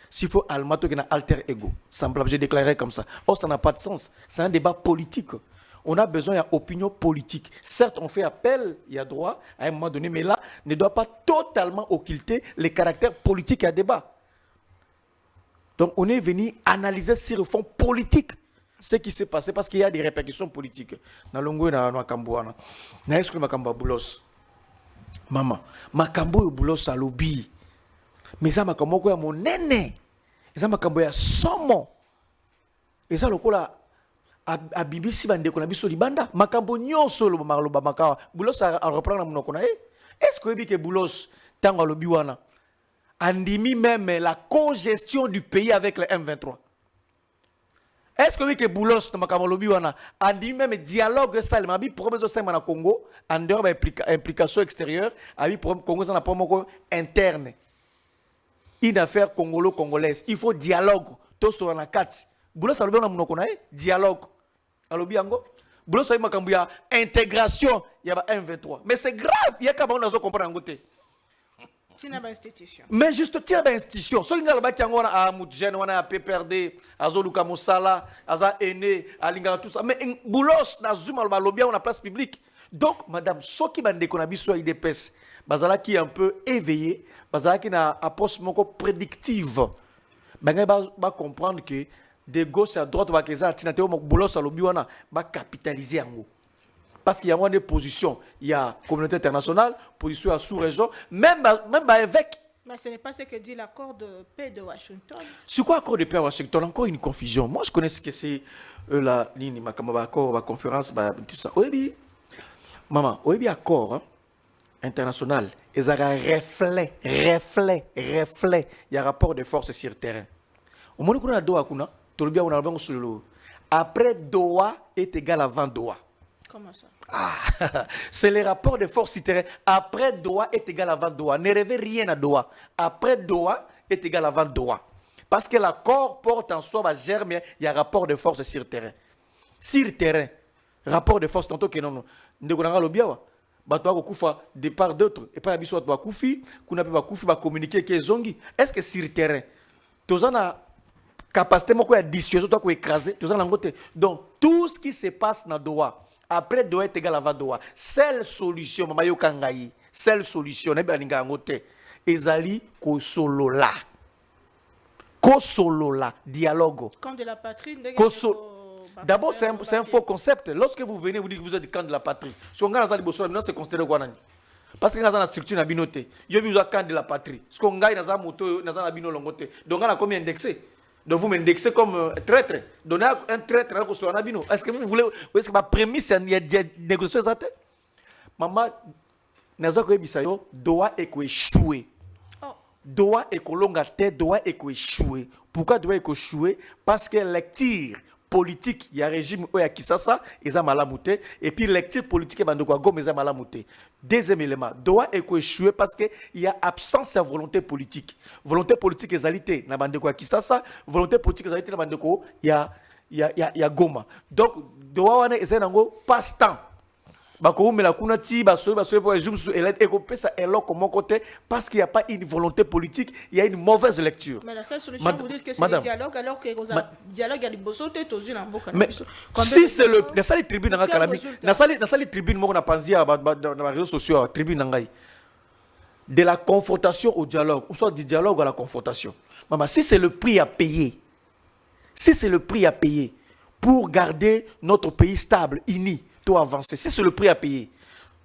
[SPEAKER 3] S'il faut almato qui a alter ego, semblable, je déclarerai comme ça. Or, ça n'a pas de sens. C'est un débat politique. On a besoin d'opinion politique. Certes, on fait appel, il y a droit à un moment donné, mais là, ne doit pas totalement occulter les caractères politiques à débat. Donc, on est venu analyser sur le fond politique ce qui s'est passé parce qu'il y a des répercussions politiques. Dans l'ongo na Kambouana, na est-ce que Makamba Boulos, maman, Makambo Boulos à lobby, mais ça Makambo ya mon nene, ça Makambo ya somo, et ça le cola à BBC bande qu'on a biso libanda, Makambo nyon solo Marloba Makawa, Boulos à reprendre la monokona. Est-ce que Boulos tango lobby wana andimi même la congestion du pays avec les M23? Est-ce que Boulos na makambo lobby wana andimi même dialogue salma abi problème zo sema na Congo en dehors de implication extérieure abi problème Congo ça na problème interne, une affaire congolaise, il faut dialogue to sur na kati. Boulos alobi na munoko na dialogue alobi yango. Boulos ayi makambo ya intégration ya ba M23, mais c'est grave, il y a ka ba on a zo comprendre ngote. Mais juste tiens d'institution. Ce qui est là a Moudjen, on a PPRD, Azoluka Moussala, Aza Ene, Alinga tout ça. Mais Boulos na Zuma le lobby on a place publique. Donc madame, ce qui bande qu'on a vu sur IDPS, bazala qui est un peu éveillé, bazala qui na approche moko prédictive. Va comprendre que de gauche à droite va que ça tinateo Boulos lobby on a va capitaliser en haut. Parce qu'il y a des positions, il y a communauté internationale, position à sous-région, même évêque.
[SPEAKER 1] Mais ce n'est pas ce que dit l'accord de paix de Washington.
[SPEAKER 3] C'est quoi l'accord de paix à Washington? Encore une confusion. Moi, je connais ce que c'est la conférence, tout ça. Oui, maman, oui, accord international. Ils ont un reflet. Il y a un rapport de force sur le terrain. Au moment où on a Doha, après Doha est égal à 20 Doha.
[SPEAKER 1] Comment ça?
[SPEAKER 3] C'est le rapport de force terrain. Après Doha est égal à 20 Doha. Ne rêvez rien à Doha. Après Doha est égal à 20 Doha. Parce que l'accord porte en soi, il y a rapport de force sur le terrain. Sur le terrain, rapport de force, tantôt que non. Nous avons le bien. De part d'autres. Et pas la bisou à Koufi, qu'on a pu communiquer avec les zongi. Est-ce que sur le terrain, tu as capacité de dissuasion, tu as écrasé. Donc, tout ce qui se passe dans Doha, après Doha est égal à 20 Doha. Seule solution, Mamayo Kangayi, seule solution, Nebalinga Ngote, Ezali Kosolola. Kosolola, dialogue.
[SPEAKER 1] Camp de la patrie,
[SPEAKER 3] d'abord, c'est un faux concept. Lorsque vous venez, vous dites que vous êtes du camp de la patrie. Si on gagne dans c'est considéré quoi? Parce que dans la structure, il y a un camp de la patrie. Si on gagne dans la moto, dans la bino longote. Donc, on a combien indexé? Donc vous m'indexez comme traître. Donnez un traître à sur un abino. Est-ce que vous voulez, est-ce que ma prémisse est de négocier ça? Maman, Nazako Bisayo doit échouer. Doit écolonga tête, doit échouer. Pourquoi doit échouer? Parce que lecture politique, il y a régime où il y a Kisasa, ils ont malamouté. Et puis lecture politique, il y a Gom, ils ont malamouté. Deuxième élément, doit échouer parce qu'il y a absence de volonté politique. Volonté politique est alité, na bande quoi Kisasa, volonté politique est alité, na bande quoi, il y a Goma. Donc, doit wane est un passe-temps. Bako me la kunati baso pour régime sur élève et couper ça est là comme côté parce qu'il n'y a pas une volonté politique, il y a une mauvaise lecture.
[SPEAKER 1] Mais la seule solution vous dites que c'est le dialogue alors que le dialogue a des bossotés aux yeux en boca.
[SPEAKER 3] Mais si c'est le la salle tribune dans Kalami, la salle tribune moi on a pensé dans les réseaux sociaux tribune nangai. De la confrontation au dialogue, ou soit du dialogue à la confrontation. Maman, si c'est le prix à payer. Si c'est le prix à payer pour garder notre pays stable, uni, tout avancer. Si c'est le prix à payer.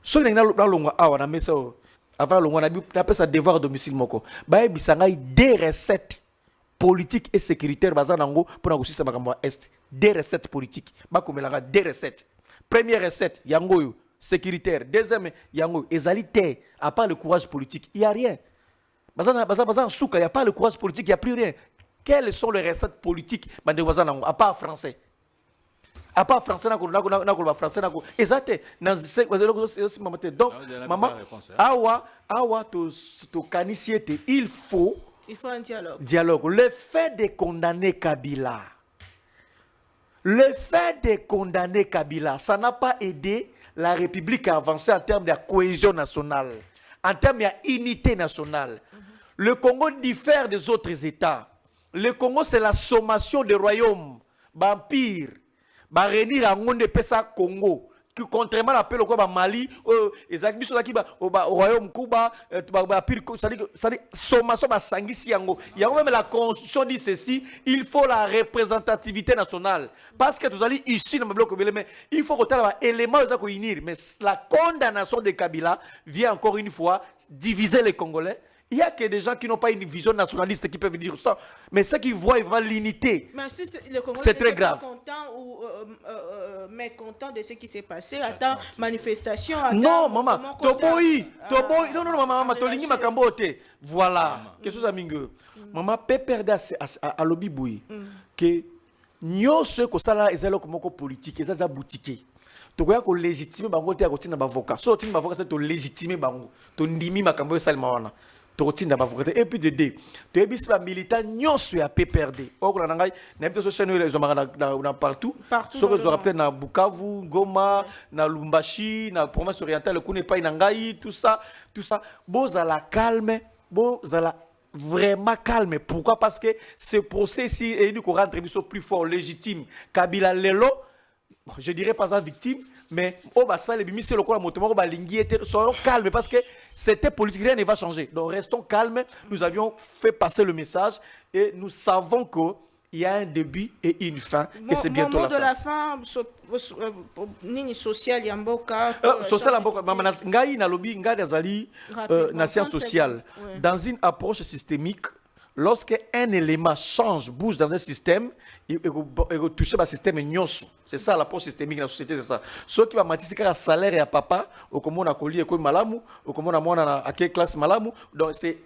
[SPEAKER 3] Si on a appelé ça devoir à domicile moko. Des recettes politiques et sécuritaires pour négocier est. Des recettes politiques. Des recettes. Première recette, yango sécuritaire. Deuxième, yango égalité. À part le courage politique, il n'y a rien. Il n'y a pas le courage politique, il n'y a plus rien. quelles sont les recettes politiques à part français? À part français, français, exact. Donc, maman, il faut
[SPEAKER 1] un dialogue.
[SPEAKER 3] Dialogue. Le fait de condamner Kabila, ça n'a pas aidé la République à avancer en termes de cohésion nationale, en termes d'unité nationale. Le Congo diffère des autres États. Le Congo, c'est la sommation des royaumes, empire. Réunir à monde pesa Congo qui contrairement à l'appel au Mali au royaume Cuba ça dit sommation basangisi yango il y a même la constitution dit ceci, il faut la représentativité nationale parce que tous allez ici dans le bloc mais il faut que un élément de unir mais la condamnation de Kabila vient encore une fois diviser les Congolais. Il y a que des gens qui n'ont pas une vision nationaliste qui peuvent dire ça. Mais ceux qui voient vraiment l'unité, c'est très grave.
[SPEAKER 1] Content ou mécontent de ce qui s'est passé. Attends, manifestation.
[SPEAKER 3] Non, maman. Toboy. Non, maman. Tolingi makambote. Voilà. Quelque chose à mingue. Maman, peut perdre à lobby boui. Que nous, ceux qui sont là, ils ont comme politique, ils ont boutique. Tu vois que légitimer bango te akotina bavoka. So otina bavoka c'est to légitimer bango. To ndimi makambo salima wana. Et puis de deux, tu es bis militant nyonso ya PPRD. Or on a ngai na peut-être chaîne les hommes partout. So que aura peut-être na Bukavu, Goma, na Lumbashi, na province orientale kune pa inangai tout ça. Bozala calme, bozala vraiment calme. Pourquoi? Parce que ce procès ici est une rentre plus fort, légitime. Kabila lelo, je dirais pas sa victime, mais soyons calmes parce que c'était politique, rien ne va changer. Donc restons calmes, nous avions fait passer le message et nous savons qu'il y a un début et une fin et c'est bientôt la fin.
[SPEAKER 1] De la fin, nini social yamboka.
[SPEAKER 3] Social yamboka, ngai na lobby ngai nazali na science sociale. Dans une approche systémique, lorsque un élément change, bouge dans un système, il touche le système nyonso. C'est ça l'approche systémique de la société, c'est ça. Ceux qui va matisse un salaire à papa, ou comme on a collé comme malamu, ou comme on a à quelle classe malamu. Donc c'est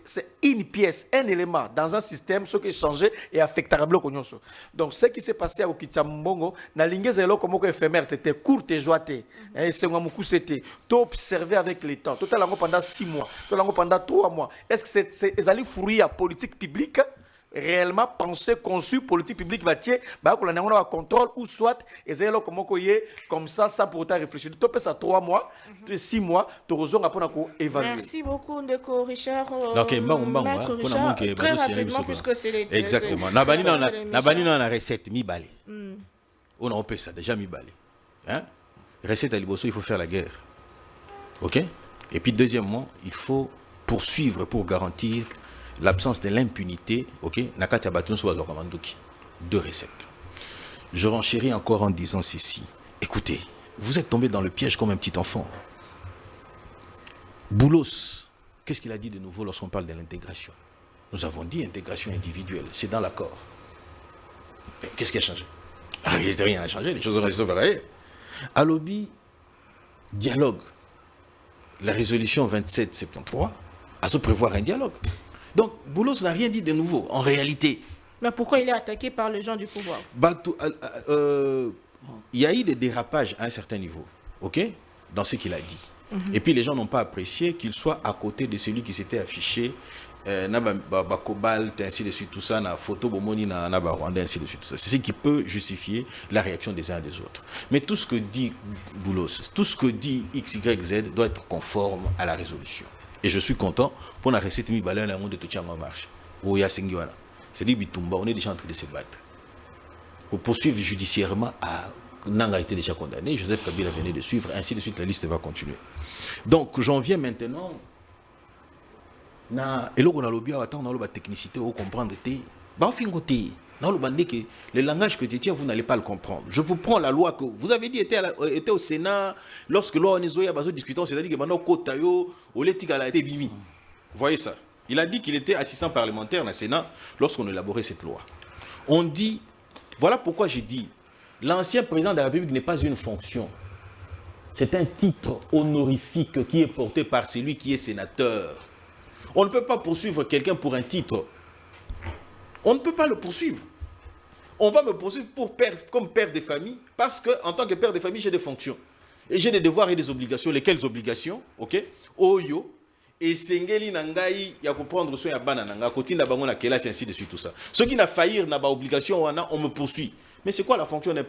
[SPEAKER 3] une pièce, un élément dans un système, ce qui est changé et affectable au nyonso. Donc ce qui s'est passé à Okitiambongo, na lingezelo comme on éphémère, c'était court et joité. Et c'est un coup c'était. Tout observé avec les temps. Tout à pendant 6 mois, tout à pendant 3 mois. Est-ce que c'est allé fruit à politique publique? Réellement pensé, conçu, politique publique, on a un contrôle ou soit, comme ça, sans pour autant réfléchir. Tu peux ça 3 mois, 6 mois, tu as évaluer.
[SPEAKER 1] Merci beaucoup, Ndeko Richard.
[SPEAKER 2] Maître
[SPEAKER 1] Richard, très rapidement, puisque c'est les...
[SPEAKER 2] Exactement. Nabani dans la recette, mi-balé. On peut ça, déjà mi-balé. Recette à Liboso, il faut faire la guerre. OK? Et puis, deuxièmement, il faut poursuivre pour garantir l'absence de l'impunité, ok, Nakati Abatun Soazo Kamanduki. 2 recettes. Je renchéris encore en disant ceci. Écoutez, vous êtes tombé dans le piège comme un petit enfant. Boulos, qu'est-ce qu'il a dit de nouveau lorsqu'on parle de l'intégration? Nous avons dit intégration individuelle, c'est dans l'accord. Qu'est-ce qui a changé? Rien n'a changé, les choses ont resté pareilles. À lobby, dialogue. La résolution 2773 a se prévoir un dialogue. Donc, Boulos n'a rien dit de nouveau, en réalité.
[SPEAKER 1] Mais pourquoi il est attaqué par les gens du pouvoir?
[SPEAKER 2] Il y a eu des dérapages à un certain niveau, ok, dans ce qu'il a dit. Et puis, les gens n'ont pas apprécié qu'il soit à côté de celui qui s'était affiché, Cobalt, ainsi de suite, tout ça, na photo, bomoni, na Rwanda, ainsi de suite, tout ça. C'est ce qui peut justifier la réaction des uns et des autres. Mais tout ce que dit Boulos, tout ce que dit XYZ doit être conforme à la résolution. Et je suis content pour la recette mi balai la monde de tout en marche. Ou ya singiwana. C'est dit Bitumba, on est déjà en train de se battre. Pour poursuivre judiciairement à Nanga a été déjà condamné, Joseph Kabila venait de suivre, ainsi de suite la liste va continuer. Donc j'en viens maintenant na eloko na lobby attend na loba technicité ou comprendre té. Ba fingoté. Dans le bandé que le langage que tu tiens, vous n'allez pas le comprendre. Je vous prends la loi que vous avez dit était au Sénat lorsque loi Onizoya Bazo discutant, c'est-à-dire que maintenant Kotayo, Oletika a été bimi. Vous voyez ça? Il a dit qu'il était assistant parlementaire au Sénat lorsqu'on élaborait cette loi. On dit, voilà pourquoi j'ai dit, l'ancien président de la République n'est pas une fonction. C'est un titre honorifique qui est porté par celui qui est sénateur. On ne peut pas poursuivre quelqu'un pour un titre. On ne peut pas le poursuivre. On va me poursuivre comme père de famille, parce qu'en tant que père de famille, j'ai des fonctions. Et j'ai des devoirs et des obligations. Lesquelles obligations? Ok. Oyo. Et Sengeli Nangaï, il y a pour prendre soin à Banananga, Kotine Bango na Kela, c'est ainsi de suite, tout ça. Ceux qui n'ont failli, n'a pas obligation, on me poursuit. Mais c'est quoi la fonction d'un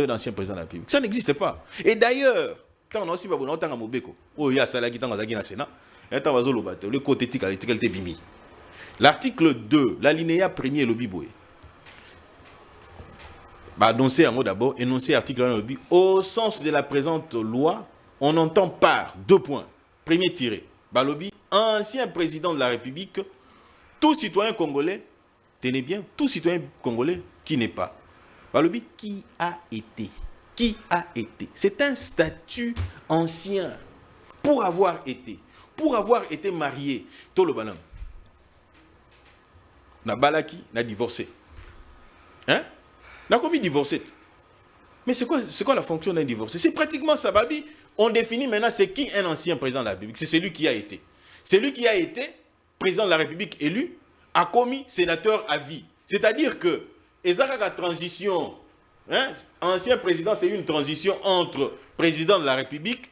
[SPEAKER 2] ancien président de la République? Ça n'existe pas. Et d'ailleurs, quand on a aussi pas bon, on a Mobeko. Oh, il y a Salagi, tant qu'on a gagné Sénat. Et tant qu'on a le côté éthique, l'étiquette bimi. L'article 2, l'alinéa premier, le biboué. Annoncé en mot d'abord, énoncé article 1, au sens de la présente loi, on entend par, 2 points, premier tiré, Balobi, ancien président de la République, tout citoyen congolais, tenez bien, tout citoyen congolais qui n'est pas. Balobi, qui a été. C'est un statut ancien. Pour avoir été marié, tout le banam. Na balaki, na divorcé. Hein? Na commis divorcé. Mais c'est quoi la fonction d'un divorcé? C'est pratiquement ça, Babi. On définit maintenant c'est qui un ancien président de la République. C'est celui qui a été. Celui qui a été président de la République élu a commis sénateur à vie. C'est-à-dire que la transition, hein, ancien président, c'est une transition entre président de la République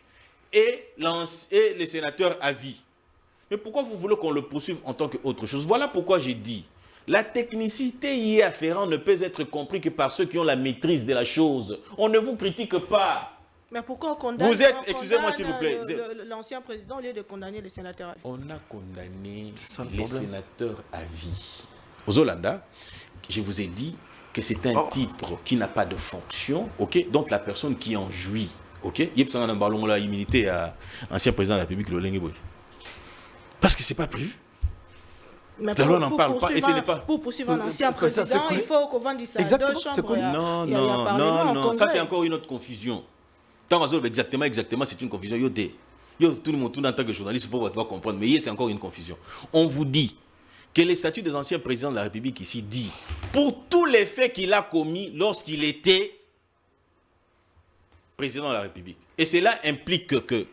[SPEAKER 2] et les sénateurs à vie. Mais pourquoi vous voulez qu'on le poursuive en tant qu'autre chose? Voilà pourquoi j'ai dit, la technicité y afférente ne peut être comprise que par ceux qui ont la maîtrise de la chose. On ne vous critique pas.
[SPEAKER 1] Mais pourquoi on condamne?
[SPEAKER 2] Vous êtes, excusez-moi s'il vous plaît.
[SPEAKER 1] L'ancien président au lieu de condamner les sénateurs à vie.
[SPEAKER 2] On a condamné les sénateurs à vie. Aux Hollanda, je vous ai dit que c'est un titre qui n'a pas de fonction, ok? Donc la personne qui en jouit, ok? Il y a un ballon là immunité à l'ancien président de la République, le Lengue. Parce que c'est pas prévu.
[SPEAKER 1] Mais
[SPEAKER 2] la loi n'en parle pas et ce n'est pas.
[SPEAKER 1] Pour poursuivre un ancien président, il faut qu'on vende ça à 2 chambres.
[SPEAKER 2] Non, ça c'est encore une autre confusion. Tant exactement, c'est une confusion. Tout le monde, en tant que journaliste, pour pouvoir comprendre, mais c'est encore une confusion. On vous dit que les statuts des anciens présidents de la République ici dit, pour tous les faits qu'il a commis lorsqu'il était président de la République. Et cela implique que,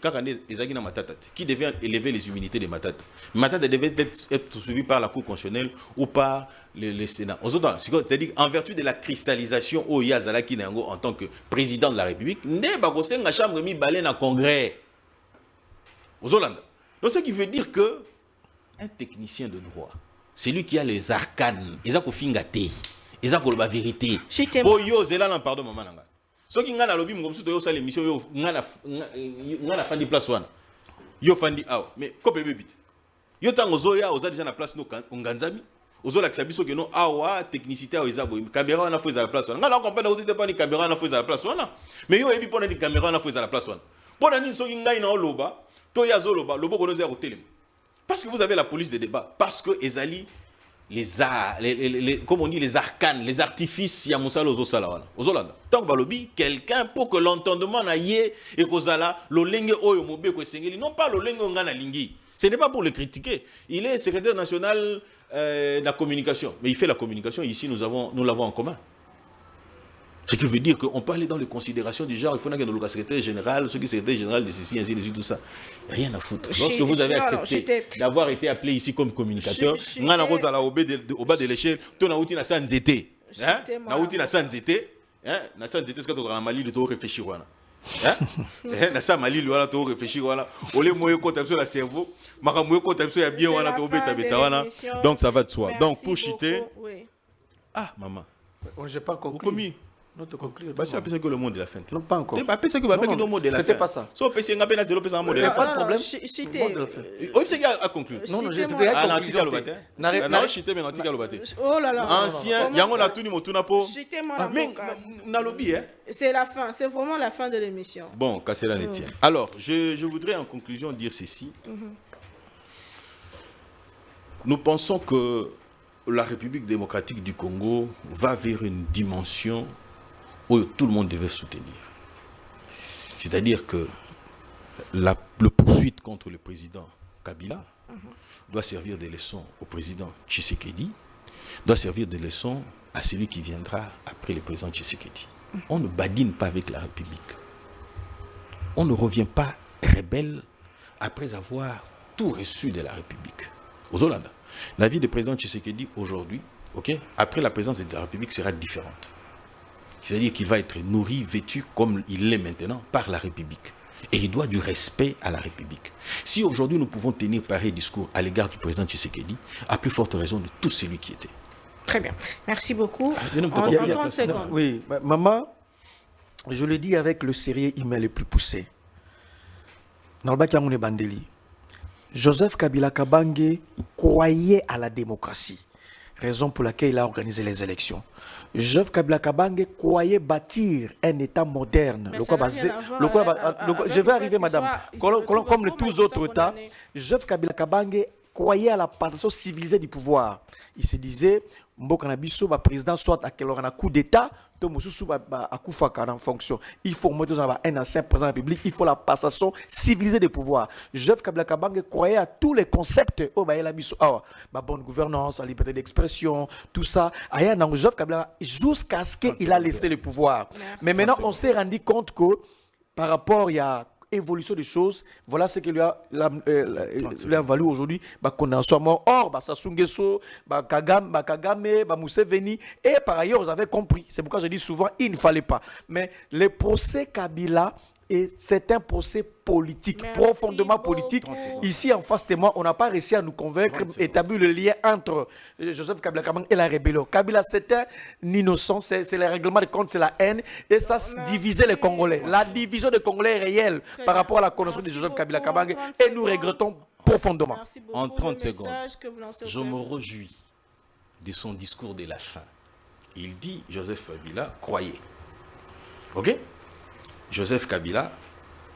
[SPEAKER 2] qui devait élever les immunités de Matata, Matata devait être suivi par la Cour constitutionnelle ou par le Sénat. C'est-à-dire, en vertu de la cristallisation au Yazalaki Nango en tant que président de la République, ne bagosen la chambre mi balé na congrès. Aux Hollandais. Donc, ce qui veut dire que un technicien de droit, c'est lui qui a les arcanes, ils ont fingate, ils ont la vérité. Oh yo, zela pardon maman nanga. Ce qui ngana lobby ngomsu to yo sale mission yo ngana fandi place wana. Yo fandi aw. Mais ko bébé bit. Yo tango zoya oza déjà na place no nganzami. Ozo la kisabiso ke no awa technicité awa ezabo. Caméra wana faut la place wana. Ngana comprendre que pas ni caméra wana faut la place wana. Mais yo ebi pona ni caméra wana faut la place wana. Pona ni so ngai na oloba, to ya zoloba, lobo kono zero telem. Parce que vous avez la police de débat, parce que ezali comme on dit, les arcanes, les artifices, il y a Moussala aux Osala. Aux Hollanda. Donc, balobi, quelqu'un pour que l'entendement n'aille et qu'Ozala, le lingue oyo mobe ko sengeli, non pas le lingue ngana lingi. Ce n'est pas pour le critiquer. Il est secrétaire national de la communication. Mais il fait la communication. Ici, nous l'avons en commun. Ce qui veut dire qu'on peut aller dans les considérations du genre, il faut que le secrétaire général, ceux qui sont secrétaire général de ceci, ainsi de suite, tout ça. Rien à foutre. Lorsque vous avez accepté d'avoir été appelé ici comme communicateur, on a au bas de l'échelle, on a outil na sanzété. On a outil na sanzété. Na sanzété, c'est quand on a mali de tout réfléchir. Na sa mali de tout réfléchir. On les moyens quand sur la cerveau, maramoyo quand sur la bien, on a tout bêta. Donc ça va de soi. Donc pour chiter. Ah, maman.
[SPEAKER 3] Je n'ai pas compris. Non, te conclure.
[SPEAKER 2] C'est un peu que le monde de la fin.
[SPEAKER 3] Non, pas encore.
[SPEAKER 2] C'était
[SPEAKER 3] pas ça.
[SPEAKER 2] Sauf que c'est un peu de la fin.
[SPEAKER 3] Il n'y a pas de problème.
[SPEAKER 2] Oui, c'est à conclure.
[SPEAKER 3] Non, non, c'était à conclure.
[SPEAKER 1] Oh là là.
[SPEAKER 2] Ancien, il y a un tout niveau tout napo.
[SPEAKER 1] C'est la fin, c'est vraiment la fin de l'émission.
[SPEAKER 2] Bon, Kassela Netien. Alors, je voudrais en conclusion dire ceci. Nous pensons que la République démocratique du Congo va vers une dimension où tout le monde devait soutenir. C'est-à-dire que le poursuite contre le président Kabila doit servir de leçon au président Tshisekedi, doit servir de leçon à celui qui viendra après le président Tshisekedi. On ne badine pas avec la République. On ne revient pas rebelle après avoir tout reçu de la République. Aux Hollandais. La vie du président Tshisekedi aujourd'hui, après la présidence de la République, sera différente. C'est-à-dire qu'il va être nourri, vêtu comme il l'est maintenant par la République. Et il doit du respect à la République. Si aujourd'hui nous pouvons tenir pareil discours à l'égard du président Tshisekedi, à plus forte raison de tout celui qui était.
[SPEAKER 1] Très bien. Merci beaucoup. En 30 secondes.
[SPEAKER 3] Oui, maman, je le dis avec le sérieux email le plus poussé. Nalbaki Bandeli, Joseph Kabila Kabange croyait à la démocratie, raison pour laquelle il a organisé les élections. Joseph Kabila Kabange croyait bâtir un État moderne. Je vais arriver, madame. Comme les tous autres États, Joseph Kabila Kabange croyait à la passation civilisée du pouvoir. Il se disait, Mbokanabiso, président soit à quel un coup d'État, à Koufaka en fonction. Il faut un ancien président de la République, il faut la passation civilisée du pouvoir. Joseph Kabila Kabange croyait à tous les concepts, bonne gouvernance, la liberté d'expression, tout ça. Joseph Kabila, jusqu'à ce qu'il a laissé le pouvoir. Mais maintenant, on s'est rendu compte que par rapport à évolution des choses, voilà ce qui lui a valu aujourd'hui qu'on en soit mort. Or, Sassou Nguesso, Kagame, Museveni, et par ailleurs, vous avez compris. C'est pourquoi je dis souvent, il ne fallait pas. Mais le procès Kabila, c'est un procès politique, profondément politique. Ici, en face de moi, on n'a pas réussi à nous convaincre, établir le lien entre Joseph Kabila Kabange et la rébellion. Kabila, c'est un innocent, c'est le règlement de compte, c'est la haine, et ça divisait les Congolais. La division des Congolais est réelle par rapport à la connaissance de Joseph Kabila Kabange, et nous regrettons profondément.
[SPEAKER 2] En 30 secondes, je me réjouis de son discours de la fin. Il dit, Joseph Kabila, croyez. Ok? Joseph Kabila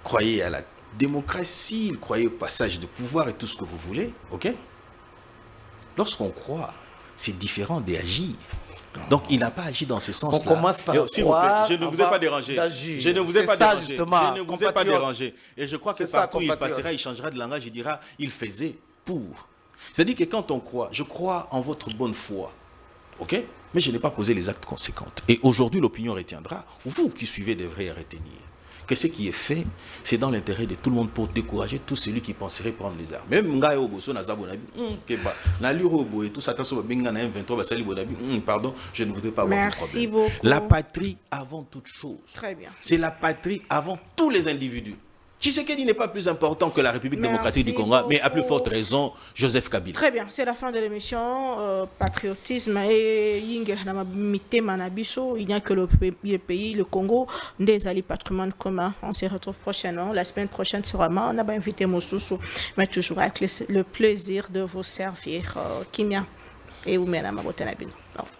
[SPEAKER 2] croyait à la démocratie, il croyait au passage de pouvoir et tout ce que vous voulez, ok? Lorsqu'on croit, c'est différent d'agir. Donc il n'a pas agi dans ce sens-là.
[SPEAKER 3] On commence par croire,
[SPEAKER 2] je ne vous ai pas dérangé. Je ne vous ai pas dérangé. Je ne vous ai pas dérangé. Et je crois que partout il passera, il changera de langage, il dira, il faisait pour. C'est-à-dire que quand on croit, je crois en votre bonne foi, ok? Mais je n'ai pas posé les actes conséquents. Et aujourd'hui, l'opinion retiendra, vous qui suivez devrez retenir, que ce qui est fait, c'est dans l'intérêt de tout le monde pour décourager tout celui qui penserait prendre les armes. Même Ngaï Oboso, pardon, je ne voudrais pas avoir de problème.
[SPEAKER 1] Merci beaucoup.
[SPEAKER 2] La patrie avant toute chose.
[SPEAKER 1] Très bien.
[SPEAKER 2] C'est la patrie avant tous les individus. Tshisekedi n'est pas plus important que la République démocratique du Congo, mais à plus forte raison, Joseph Kabila.
[SPEAKER 1] Très bien, c'est la fin de l'émission. Patriotisme et il n'y a que le pays, le Congo, des alliés patrimoine commun. On se retrouve prochainement. La semaine prochaine, sûrement, on a invité Moussoussou, mais toujours avec le plaisir de vous servir. Kimia et Oumena Mabotenabino. Au revoir.